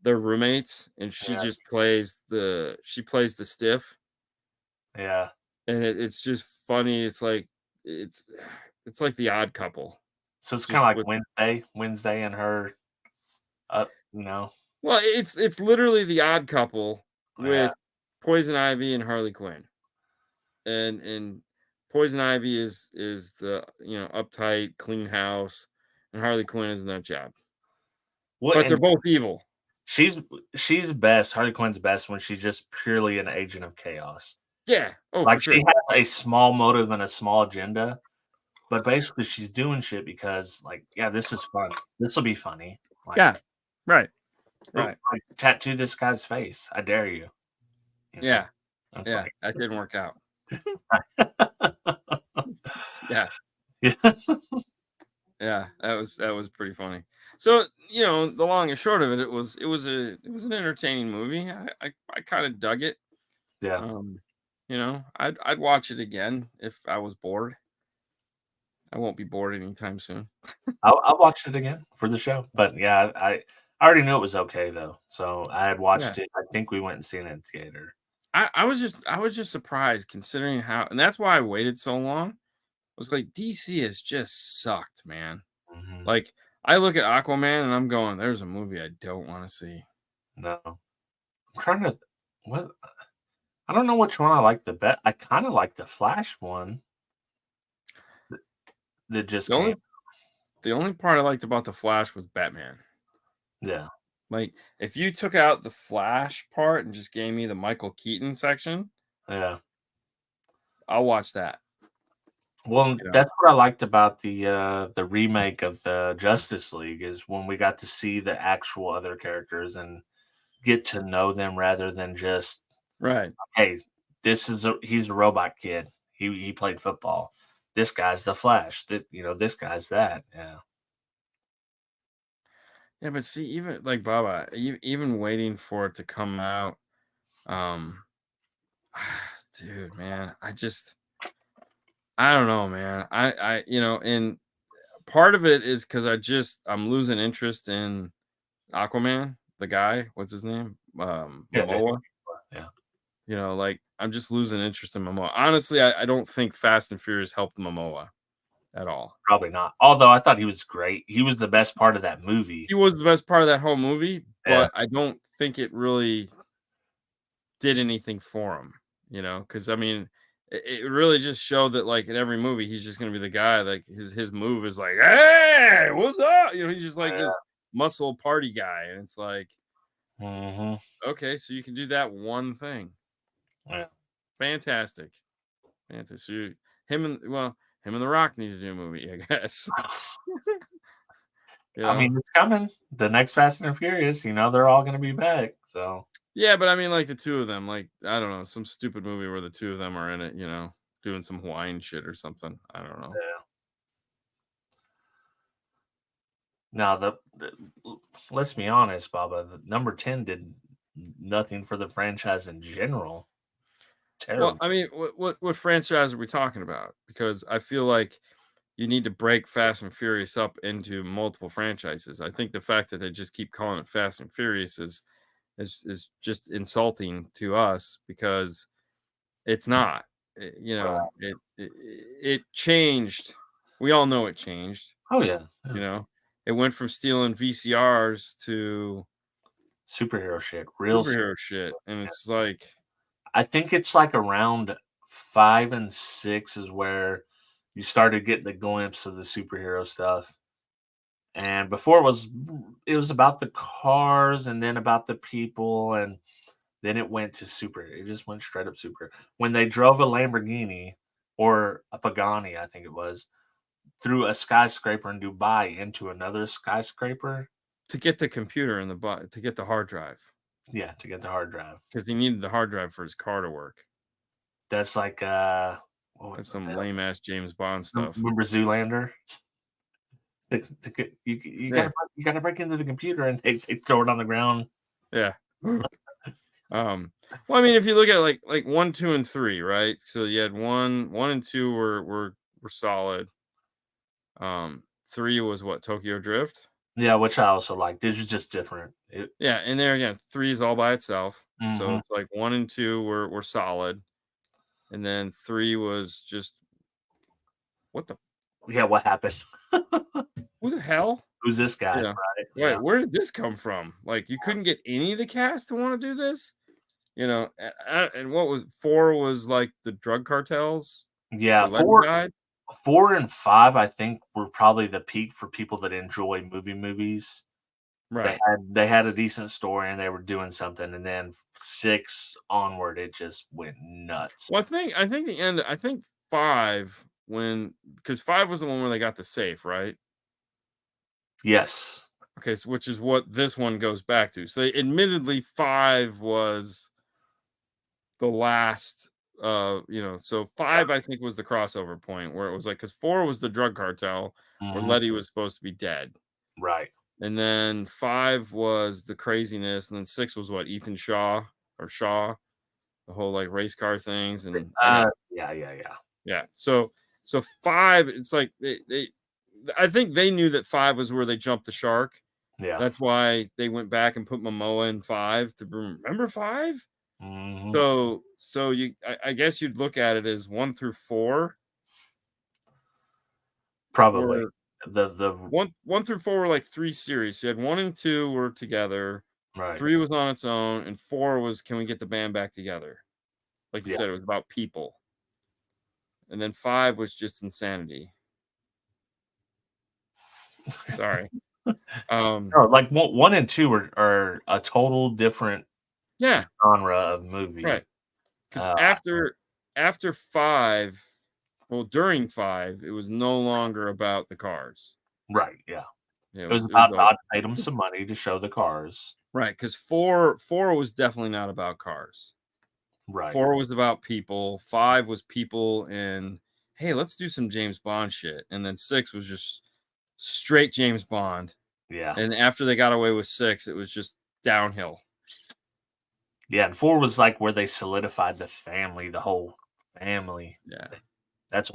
they're roommates, and Yeah, she plays the stiff, yeah. and it's just funny. It's it's like the Odd Couple, So it's just kinda like with Wednesday and her, you know? well, it's literally the Odd Couple Yeah. with Poison Ivy and Harley Quinn. And Poison Ivy is the uptight, clean house, and Harley Quinn is nut job. Well, But they're and both evil. she's she's best, Harley Quinn's best when she's just purely an agent of chaos. Yeah. Oh, for Like, she sure. has a small motive and a small agenda, but basically she's doing shit because, like, "Yeah, this is fun. This'll be funny." Yeah. Like, Right. "Oh, Right. like, tattoo this guy's face. I dare you." You know? Yeah. It's Yeah. like That didn't work out. Yeah. Yeah. Yeah. That was pretty funny. So, the long and short of it, it was an entertaining movie. I kind of dug it. Yeah. Um, I'd watch it again if I was bored. I won't be bored anytime soon. I'll watch it again for the show, but yeah, I already knew it was okay though, so I had Yeah. watched it. I think we went and seen it in theater. I was just surprised considering how, and that's why I waited so long. I was like, DC has just sucked, man. Mhm. Like, I look at Aquaman and I'm going, there's a movie I don't want to see. No, I'm trying to what I don't know which one I like the best. I kind of like the Flash one that just The came. only the only part I liked about the Flash was Batman. Yeah, Like, if you took out the Flash part and just gave me the Michael Keaton section, yeah. I'll watch that. Well, You know, that's what I liked about the remake of the Justice League is when we got to see the actual other characters and get to know them rather than just, right? hey, he's a robot kid. He played football. This guy's the Flash. This guy's that. Yeah. Yeah, but see, even like Baba, even waiting for it to come out, um, dude, man, I don't know, man. And part of it is because I'm losing interest in Aquaman, the guy. What's his name? Yeah, Jason. Momoa. Yeah. Like I'm just losing interest in Momoa. Honestly, I don't think Fast and Furious helped Momoa at all. Probably not. Although I thought he was great. He was the best part of that movie. He was the best part of that whole movie, Yeah. but I don't think it really did anything for him. Because I mean, it really just showed that like in every movie he's just gonna be the guy. Like his move is like, hey, what's up? You know, he's just like Yeah. this muscle party guy, and it's like, Mm-hmm. okay, so you can do that one thing. Yeah. Fantastic. Fantastic. So him and The Rock need to do a movie, I guess. You I know? mean, it's coming. The next Fast and Furious, they're all going to be back. So, Yeah, but I mean, like the two of them, like I don't know, some stupid movie where the two of them are in it, you know, doing some Hawaiian shit or something. I don't know. yeah. Now, let's be honest, Baba. The number 10 did nothing for the franchise in general. Well, Terrible. I mean, what franchise are we talking about? Because I feel like you need to break Fast and Furious up into multiple franchises. I think the fact that they just keep calling it Fast and Furious is just insulting to us because it's not. You know, it changed. We all know it changed. Oh, yeah. You know, it went from stealing VCRs to Superhero shit. Real. superhero shit, and Yeah. it's like, I think it's like around 5 and 6 is where you started getting the glimpse of the superhero stuff. And before it was about the cars and then about the people, and then it went to super. It just went straight up super. When they drove a Lamborghini or a Pagani, I think it was, through a skyscraper in Dubai into another skyscraper. to get the computer in the to get the hard drive Yeah, to get the hard drive. because he needed the hard drive for his car to work. That's like That's what the some hell? lame ass James Bond stuff. Remember Zoolander? You Yeah, gotta break into the computer and they throw it on the ground. yeah. Well, I mean, if you look at like 1, 2, and 3, right? So you had 1 and 2 were solid. 3 was what, Tokyo Drift? Yeah, which I also like. This was just different. Yeah, and there again, 3 is all by itself. So Mhm. it's like 1 and 2 were solid, and then 3 was just what the Yeah, what happened? who the hell? Who's this guy? You know, Right? wait, Yeah. where did this come from? Like, you couldn't get any of the cast to want to do this? You know, and what was 4 was like the drug cartels Yeah, where Letty 4 died? 4 and 5, I think, were probably the peak for people that enjoy movies. Right. They had a decent story and they were doing something, and then 6 onward, it just went nuts. Well, I think 5 when because 5 was the one where they got the safe, right? Yes. Okay, so which is what this one goes back to. So, admittedly, 5 was the last, so Yeah. 5, I think, was the crossover point where it was like because 4 was the drug cartel where Mhm. Letty was supposed to be dead. Right. And then 5 was the craziness, and then 6 was what, Ethan Shaw, the whole, like, race car things, and anyway, Yeah, yeah, yeah. yeah. So 5, it's like they I think they knew that 5 was where they jumped the shark. Yeah. That's why they went back and put Momoa in 5 to remember 5? Mhm. So I guess you'd look at it as 1 through 4 Probably. were The 1 through 4 were like 3 series. So you had 1 and 2 were together, Right. 3 was on its own, and 4 was can we get the band back together? Like you Yeah. said, it was about people. And then 5 was just insanity. Sorry. No, like, 1 and 2 are a total different Yeah, genre of movie. right. Because Uh, after 5, well, during 5, it was no longer about the cars. right, yeah. Yeah, It was it was about all Dodge paid them some money to show the cars. right. Because 4 was definitely not about cars. Right. 4 was about people. 5 was people and hey, let's do some James Bond shit. And then 6 was just straight James Bond. Yeah. And after they got away with 6, it was just downhill. Yeah, and 4 was, like, where they solidified the family, the whole family. Yeah. That's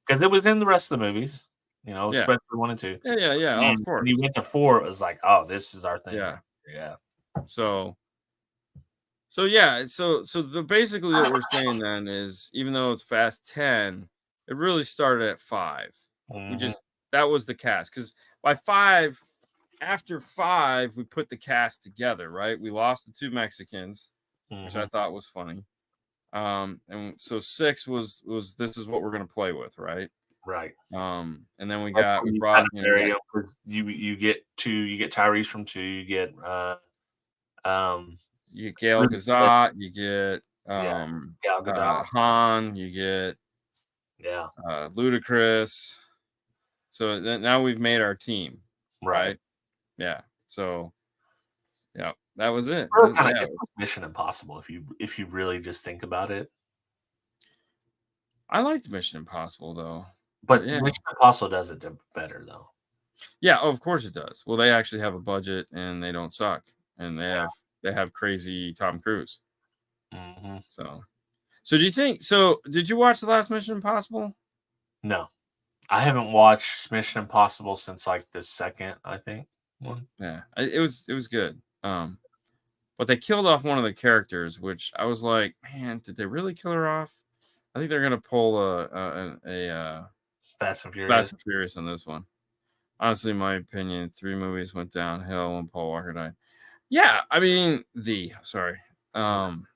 because it was in the rest of the movies, Yeah. especially 1 and 2. Yeah. Oh, And of when course. you went to 4, it was like, "Oh, this is our thing Yeah. right here." Yeah. So yeah, so the basically what we're saying then is even though it's Fast 10, it really started at 5. We Mhm. just that was the cast because by 5, after 5, we put the cast together, right? We lost the 2 Mexicans, which I Mhm. thought was funny. And so 6 was this is what we're gonna play with, right? Right. And then we That's where you brought kind of you know vary like up 'cause you get 2, you get Tyrese from 2, you get, um, you get Gail Ruben Blake, Gazat, you get yeah, Gal Gadot, Han, you get yeah, Ludacris. So then now we've made our team, right. right? Yeah. So yeah, that was it. Really kinda Yeah, it's like Mission Impossible if you really just think about it. I liked Mission Impossible though, but But yeah, Mission Impossible does it better though. yeah. Of course it does. Well, they actually have a budget and they don't suck, and Yeah. they have crazy Tom Cruise. Mhm. So so do you think? So did you watch the last Mission Impossible? No. I haven't watched Mission Impossible since, like, the 2nd, I think, one. Yeah, it was good. But they killed off one of the characters, which I was like, man, did they really kill her off? I think they're gonna pull Fast and Fast Furious. and Furious on this one. Honestly, in my opinion, 3 movies went downhill when Paul Walker died. Yeah, I mean, sorry. Um,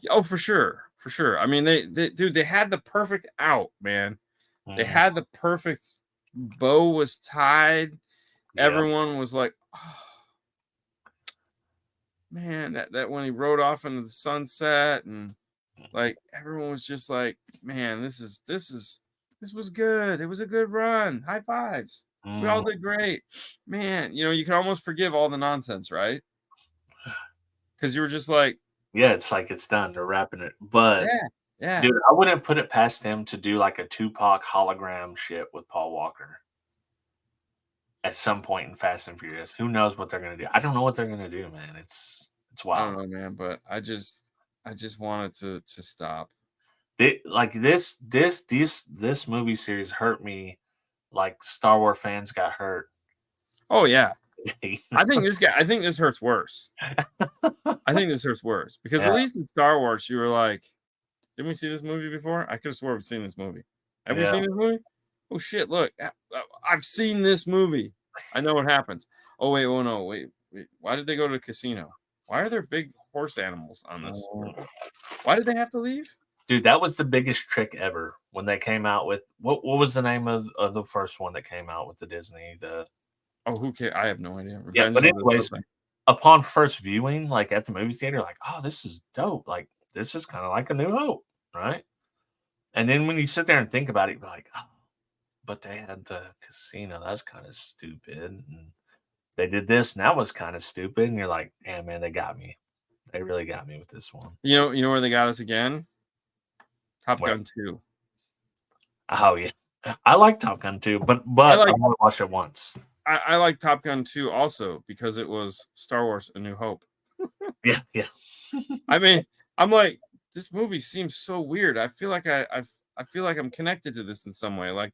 oh, for sure, for sure. I mean, dude, they had the perfect out, man. They Mhm. had the perfect bow was tied. Yep. Everyone was like, oh, man, that when he rode off into the sunset and like everyone was just like, man, this was good. It was a good run. High fives. We all Mhm. did great. Man, you can almost forgive all the nonsense, right? Because you were just like, Yeah, it's like it's done, they're wrapping it, but, yeah, yeah. dude, I wouldn't put it past them to do, like, a Tupac hologram shit with Paul Walker at some point in Fast and Furious. Who knows what they're gonna do? I don't know what they're gonna do, man. It's I don't wild. know, man, but I just wanted to stop. Like, this movie series hurt me like Star Wars fans got hurt. Oh yeah. I think this hurts worse. I think this hurts worse because at Yeah, least in Star Wars, you were like, didn't we see this movie before? I could have swore we've seen this movie. Have we yeah. seen this movie? Oh shit! Look, I've seen this movie. I know what happens. Oh wait, oh no, wait. Why did they go to the casino? Why are there big horse animals on this Mm. movie? Why did they have to leave? Dude, that was the biggest trick ever when they came out with what was the name of the first one that came out with the Disney, the Oh, who cares? I have no idea. yeah, Revenge but of the anyways, something. upon first viewing, like, at the movie theater, like, "Oh, this is dope, like, this is kinda like A New Hope," right? And then when you sit there and think about it, you're like, "Oh, but they had the casino, that's kinda stupid, and they did this, and that was kinda stupid," and you're like, "Yeah, man, they got me. They really got me with this one." You know where they got us again? Top Where Gun 2. oh, yeah. I like Top Gun too, but I I like only watched it once. I like Top Gun 2 also because it was Star Wars: A New Hope. Yeah, yeah. I mean, I'm like, this movie seems so weird. I feel like I feel like I'm connected to this in some way. Like,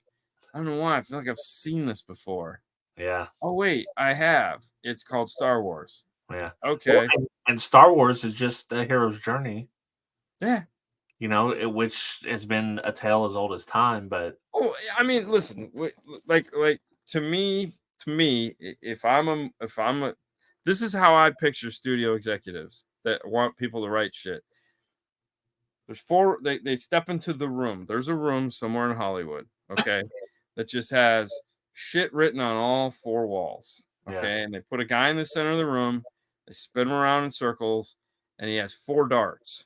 I don't know why. I feel like I've seen this before. Yeah, Oh wait, I have. It's called Star Wars. yeah. Well, Okay. and Star Wars is just a hero's journey, Yeah. which has been a tale as old as time, but Oh, I mean, listen. Like to me, if I'm a, this is how I picture studio executives that want people to write shit. There's four. They step into the room. There's a room somewhere in Hollywood. Okay, that just has shit written on all four walls. yeah. Okay, and they put a guy in the center of the room. They spin him around in circles, and he has four darts.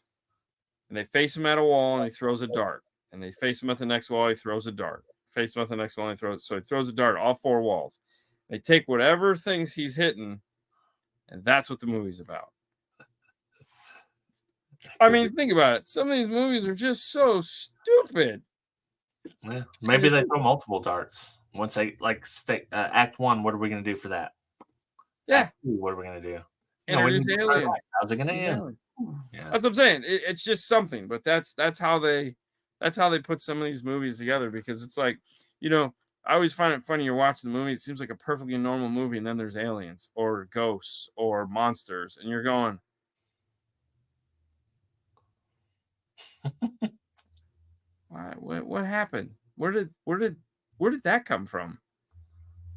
And they face him at a wall, and he throws a dart. And they face him at the next wall. He throws a dart. Face him at the next wall, and he throws. So he throws a dart all four walls. They take whatever things he's hitting, and that's what the movie's about. I Could be. mean, think about it. Some of these movies are just so stupid. Yeah. And Maybe it's they like, throw multiple darts. Once they like act one, what are we gonna do for that? yeah, Act two, what are we gonna do? We introduce need to start aliens. right. How's it gonna end? Exactly. Yeah. That's what I'm saying. It's just something, but that's how they put some of these movies together because it's like, you know, I always find it funny. You're watching the movie, it seems like a perfectly normal movie, and then there's aliens or ghosts or monsters, and you're going, why, what happened? Where did that come from?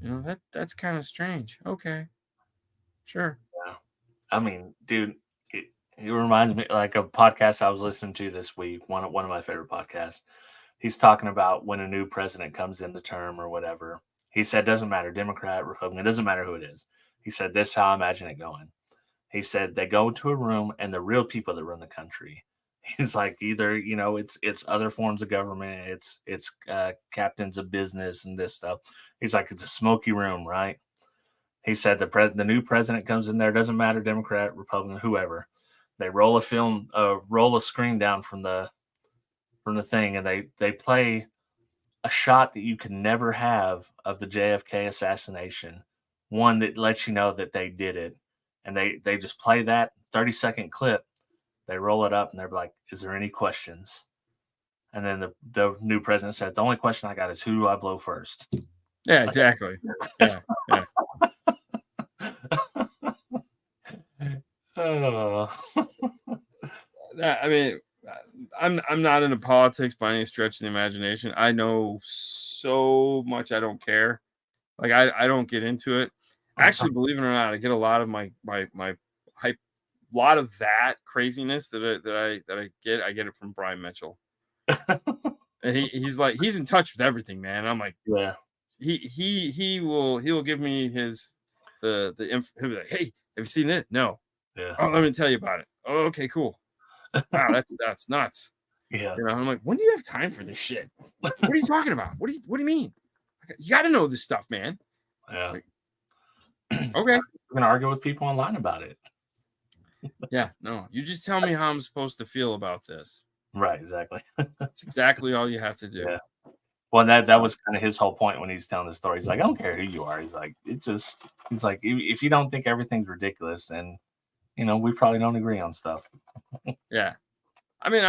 You know, that's kind of strange. Okay, sure. Yeah. I mean, dude. It reminds me like a podcast I was listening to this week. One of my favorite podcasts. He's talking about when a new president comes into term or whatever. He said, doesn't matter, Democrat, Republican, it doesn't matter who it is. He said, this is how I imagine it going. He said they go to a room and the real people that run the country. He's like either it's other forms of government, it's captains of business and this stuff. He's like it's a smoky room, right? He said the new president comes in there, doesn't matter Democrat, Republican, whoever. They roll a screen down from the thing, and they play a shot that you can never have of the JFK assassination, one that lets you know that they did it, and they just play that 30-second clip. They roll it up, and they're like, "Is there any questions?" And then the new president says, "The only question I got is who do I blow first?" Yeah, exactly. Yeah, yeah. I mean, I'm not into politics by any stretch of the imagination. I know so much I don't care. Like I don't get into it. Actually, believe it or not, I get a lot of my hype, lot of that craziness that I get it from Brian Mitchell. And he's in touch with everything, man. I'm like, yeah. He will give me the info. He'll be like, hey, have you seen it? No. Yeah. Oh, let me tell you about it. Oh, okay, cool. Wow, that's nuts. Yeah. You know, I'm like, when do you have time for this shit? What are you talking about? What do you mean? You got to know this stuff, man. Yeah. Like, okay. I'm gonna argue with people online about it. Yeah, no, you just tell me how I'm supposed to feel about this. Right, exactly. That's exactly all you have to do. Yeah. Well, that was kind of his whole point when he's telling the story. He's like, I don't care who you are. He's like, he's like, if you don't think everything's ridiculous, then we probably don't agree on stuff. Yeah. I mean,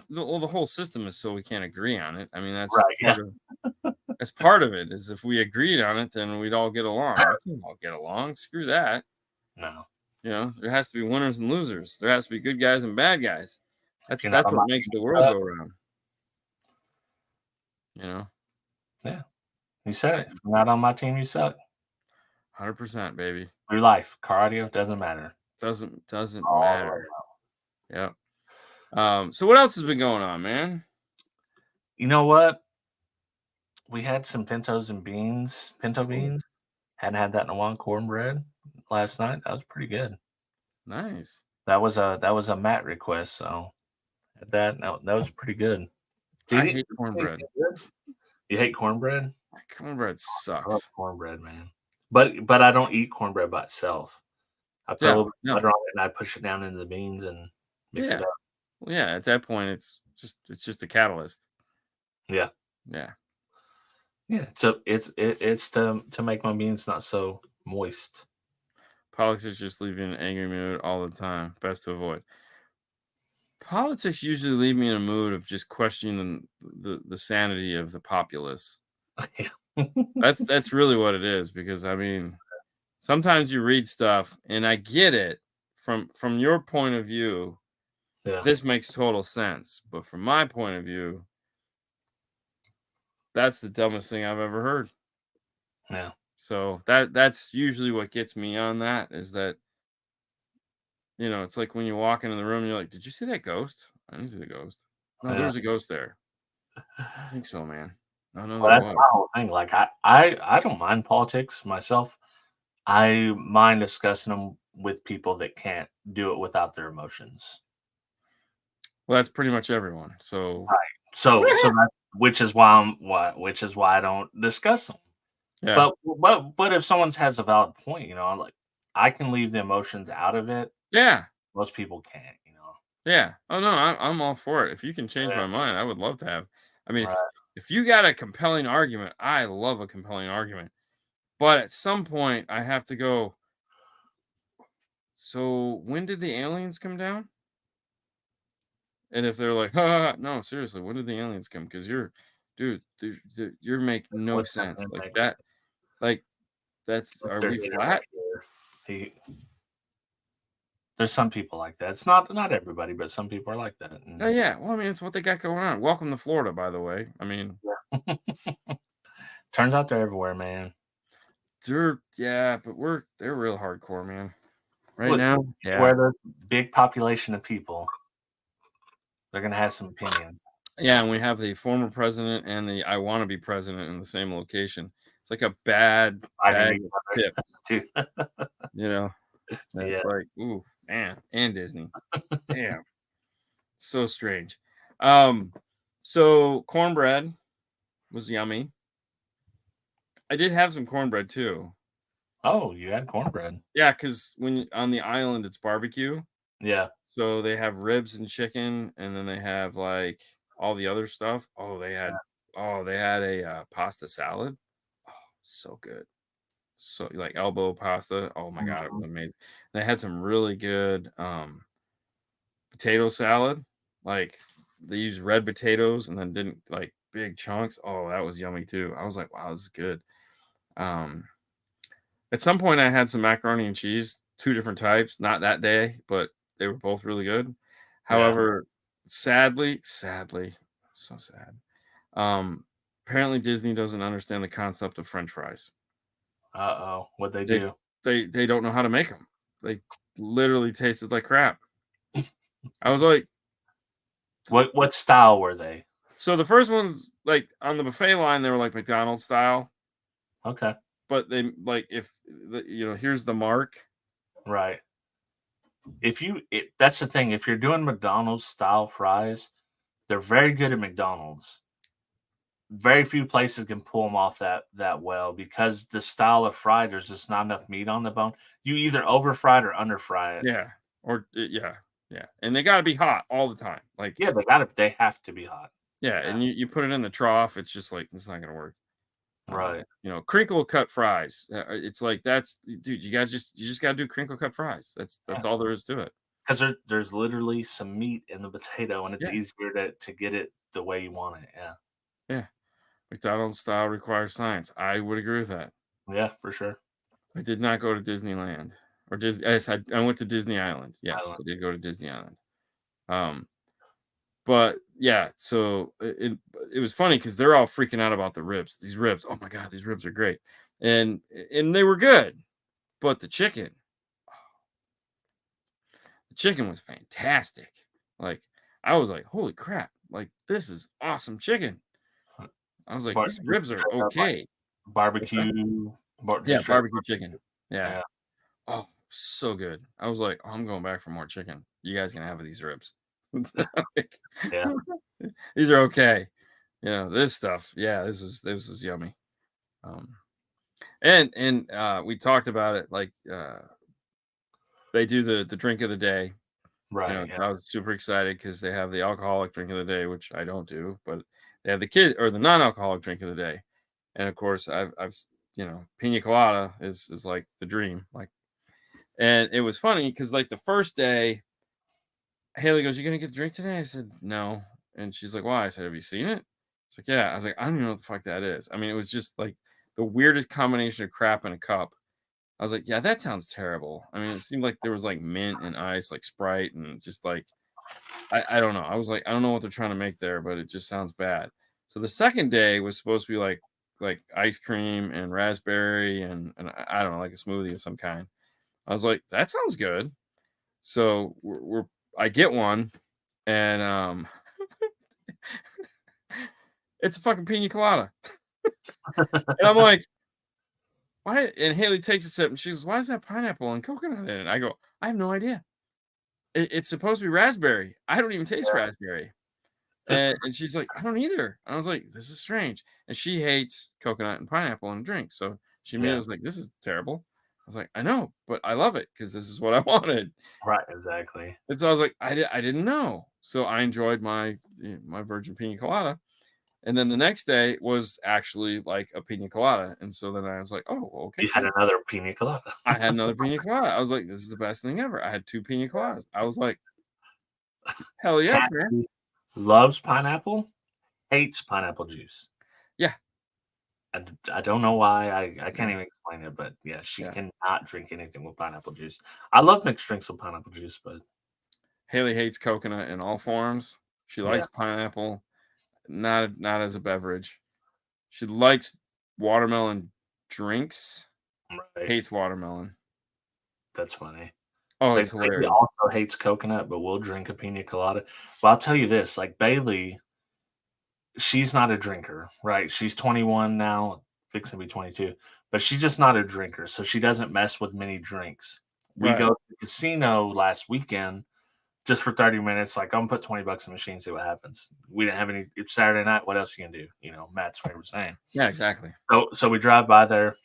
the whole system is so we can't agree on it. I mean, that's right. That's part of it. Is if we agreed on it, then we'd all get along. We can't all get along. Screw that. No. There has to be winners and losers. There has to be good guys and bad guys. That's what makes the world go around. Yeah. You said it. If you're not on my team, you suck. 100%, baby. Your life, car audio, doesn't matter. Doesn't matter. Yeah. So what else has been going on, man? You know what? We had some pinto beans. Hadn't had that in a while. Cornbread last night. That was pretty good. Nice. That was a Matt request, so that was pretty good. I hate cornbread. You hate cornbread? Cornbread sucks. I love cornbread, man. But I don't eat cornbread by itself. I put a little bit of butter on it and I push it down into the beans and mix it up. Well, yeah, at that point it's just a catalyst. Yeah. Yeah. Yeah. So it's to make my beans not so moist. Politics just leave you in an angry mood all the time. Best to avoid. Politics usually leave me in a mood of just questioning the sanity of the populace. Yeah. That's really what it is, because I mean, sometimes you read stuff and I get it from your point of view. Yeah. This makes total sense, but from my point of view, that's the dumbest thing I've ever heard. Yeah. So that's usually what gets me on that, is that it's like when you walk into the room and you're like, did you see that ghost? I didn't see the ghost. No, there was a ghost there. I think so, man. No, that's my whole thing. Like I don't mind politics myself. I mind discussing them with people that can't do it without their emotions. Well, that's pretty much everyone. So right. So which is why I don't discuss them. Yeah. But if someone has a valid point, like I can leave the emotions out of it. Yeah. Most people can't, Yeah. Oh no, I'm all for it. If you can change my mind, I would love to have. I mean, if you got a compelling argument, I love a compelling argument. But at some point, I have to go, so when did the aliens come down? And if they're like, no, seriously, when did the aliens come? Because you're make no sense. Like that. Like, are we flat? There's some people like that. It's not everybody, but some people are like that. Oh, yeah. Well, I mean, it's what they got going on. Welcome to Florida, by the way. I mean, turns out they're everywhere, man. But they're real hardcore, man. Right now, yeah. Where there's big population of people, they're gonna have some opinion. Yeah, and we have the former president and the I wanna be president in the same location. It's like a bad Fighting bag each of other chips, too. you know? Yeah. It's like, ooh, man, and Disney. Damn, so strange. Um, so cornbread was yummy. I did have some cornbread too. Oh, you had cornbread. Yeah, because on the island, it's barbecue. Yeah. So they have ribs and chicken, and then they have like all the other stuff. They had a pasta salad. Oh, so good. So like elbow pasta. Oh my god, it was Mhm. amazing. They had some really good potato salad. Like they used red potatoes and then didn't like big chunks. Oh, that was yummy too. I was like, wow, this is good. Um, at some point, I had some macaroni and cheese, two different types. Not that day, but they were both really good. Yeah. However, sadly, so sad. Um, apparently Disney doesn't understand the concept of French fries. Uh-oh. What'd they They do? they don't know how to make them. They literally tasted like crap. I was like, What style were they? so the first ones, like on the buffet line, they were like McDonald's style, Okay. but they like here's the mark. Right. That's the thing, if you're doing McDonald's style fries, they're very good at McDonald's. Very few places can pull them off that well because the style of fry, there's just not enough meat on the bone. You either over fry it or under fry it. Yeah, yeah, and they got to be hot all the time. Like Yeah, they have to be hot. yeah, Yeah. and you put it in the trough, it's just like it's not gonna work. Right. Crinkle cut fries. It's like that's dude. You just gotta do crinkle cut fries. That's Yeah. all there is to it. Because there's literally some meat in the potato, and it's Yeah, easier to get it the way you want it. Yeah. yeah. McDonald's style requires science. I would agree with that. Yeah, for sure. I did not go to Disneyland or Disney. Yes, I went to Disney Island. Yes, I I did go to Disney Island. Um, but yeah, so it was funny because they're all freaking out about the ribs. These ribs, oh my god, these ribs are great, and they were good. But the chicken was fantastic. Like I was like, holy crap! Like this is awesome chicken. I was like, But these just ribs are straight up, like, okay. What's that? barbecue Yeah, just straight up barbecue chicken. Yeah. yeah. Oh, so good. I was like, oh, I'm going back for more chicken. You guys can have these ribs. Like, Yeah. these are okay. This stuff. Yeah, this was yummy. Um, and we talked about it. Like they do the drink of the day. Right, yeah. I was super excited because they have the alcoholic drink of the day, which I don't do, but they have the kid or the non-alcoholic drink of the day. And of course, I've pina colada is like the dream. Like, and it was funny because like the first day, Haley goes, "You gonna get the drink today?" I said, "No," and she's like, "Why?" I said, "Have you seen it?" She's like, "Yeah." I was like, "I don't even know what the fuck that is." I mean, it was just like the weirdest combination of crap in a cup. I was like, "Yeah, that sounds terrible." I mean, it seemed like there was like mint and ice, like Sprite, and just like I don't know. I was like, I don't know what they're trying to make there, but it just sounds bad. So the second day was supposed to be like ice cream and raspberry and I don't know, like a smoothie of some kind. I was like, that sounds good. So I get one and it's a fucking pina colada. And I'm like, why? And Haley takes a sip and she goes, "Why is that pineapple and coconut in it?" I go, "I have no idea. It's supposed to be raspberry. I don't even taste raspberry." And she's like, "I don't either." I was like, "This is strange." And she hates coconut and pineapple in a drink. So she immediately Yeah. was like, "This is terrible." I was like, "I know, but I love it because this is what I wanted." Right, exactly. And so I was like, I didn't know." So I enjoyed my virgin pina colada. And then the next day was actually like a pina colada. And so then I was like, "Oh, well, okay, You had cool." another pina colada. I had another pina colada. I was like, "This is the best thing ever." I had two pina coladas. I was like, "Hell yes, man." Kathy loves pineapple, hates pineapple juice. Yeah, I don't know why. I can't yeah, even explain it, but yeah, she yeah. cannot drink anything with pineapple juice. I love mixed drinks with pineapple juice, but Haley hates coconut in all forms. She yeah, likes pineapple, not as a beverage. She likes watermelon drinks, right. hates watermelon. That's funny. Oh, Like it's Bailey hilarious. also hates coconut, but we'll drink a pina colada. But I'll tell you this, like Bailey, she's not a drinker, right? She's 21 now, fixing to be 22, but she's just not a drinker, so she doesn't mess with many drinks. We Right. go to the casino last weekend just for 30 minutes. Like, I'm gonna put 20 bucks in the machine, see what happens. We didn't have any. It's Saturday night. What else you can do? Matt's favorite saying. Yeah, exactly. So we drive by there,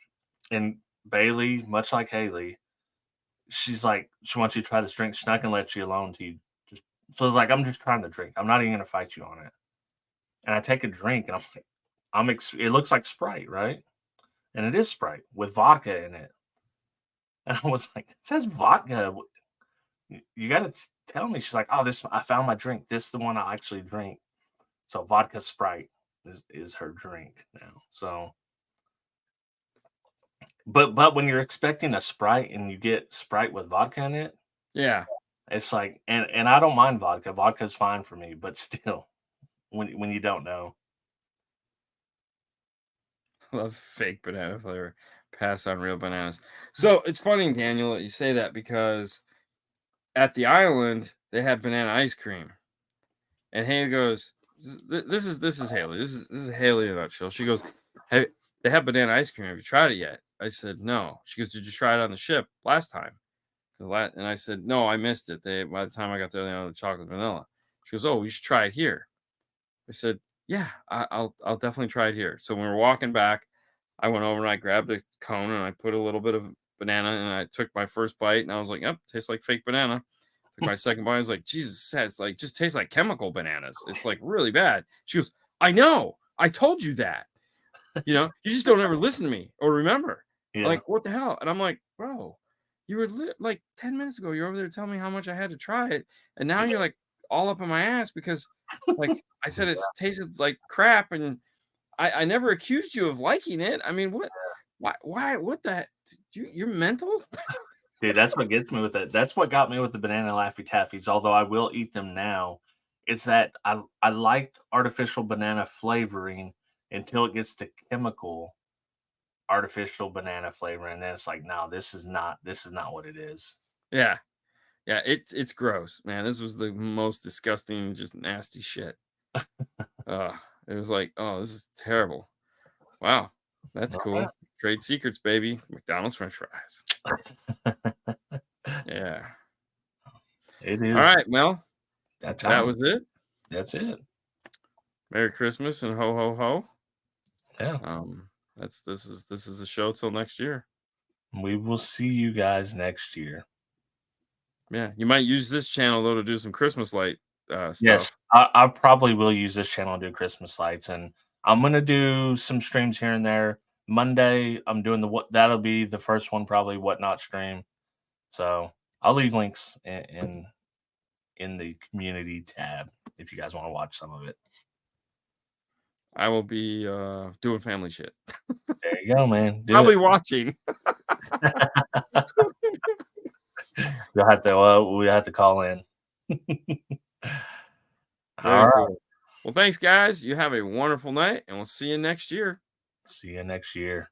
and Bailey, much like Haley, she's like, she wants you to try this drink. She's not gonna let you alone till you just. So it's like, I'm just trying to drink. I'm not even gonna fight you on it. And I take a drink, and I'm like, it looks like Sprite, right? And it is Sprite with vodka in it. And I was like, it says vodka. You got to tell me. She's like, oh, I found my drink. This is the one I actually drink. So vodka Sprite is her drink now. So, but when you're expecting a Sprite and you get Sprite with vodka in it, Yeah. it's like, and I don't mind vodka. Vodka's fine for me, but still, when you don't know. Love fake banana flavor. Pass on real bananas. So it's funny, Daniel, that you say that because at the island they had banana ice cream, and Haley goes, "This is Haley. This is Haley in a nutshell." She goes, "Hey, they have banana ice cream. Have you tried it yet?" I said, "No." She goes, "Did you try it on the ship last time?" And I said, "No, I missed it. By the time I got there, they had the chocolate vanilla." She goes, "Oh, we should try it here." I said, "Yeah, I'll definitely try it here." So when we were walking back, I went over and I grabbed a cone and I put a little bit of banana and I took my first bite and I was like, "Yep, tastes like fake banana." Took my second bite, I was like, "Jesus, it's like just tastes like chemical bananas. It's like really bad." She goes, "I know, I told you that. You just don't ever listen to me or remember. Yeah. Like, what the hell?" And I'm like, "Bro, you were like 10 minutes ago, you're over there telling me how much I had to try it, and now you're like all up in my ass because like I said it tasted like crap and I never accused you of liking it. I mean, what why what the you're mental?" Dude, that's what gets me with it. That's what got me with the banana Laffy Taffies, although I will eat them now. It's that I like artificial banana flavoring until it gets to chemical artificial banana flavoring. And then it's like, no, this is not what it is. Yeah. Yeah, it's gross, man. This was the most disgusting, just nasty shit. Uh, it was like, "Oh, this is terrible." Wow, that's All right. cool. Trade secrets, baby. McDonald's French fries. Yeah. It All is right, well, that that time. was it. That's it. Merry Christmas and ho ho ho. Yeah. This is the show till next year. We will see you guys next year. Yeah, you might use this channel though to do some Christmas light Yes, stuff. I probably will use this channel to do Christmas lights, and I'm gonna do some streams here and there. Monday, I'm doing that'll be the first one, probably whatnot stream. So I'll leave links in the community tab if you guys want to watch some of it. I will be doing family shit. There you go, man. Do it. Probably watching. You'll have to. We have to call in. All Very right. cool. Well, thanks, guys. You have a wonderful night, and we'll see you next year. See you next year.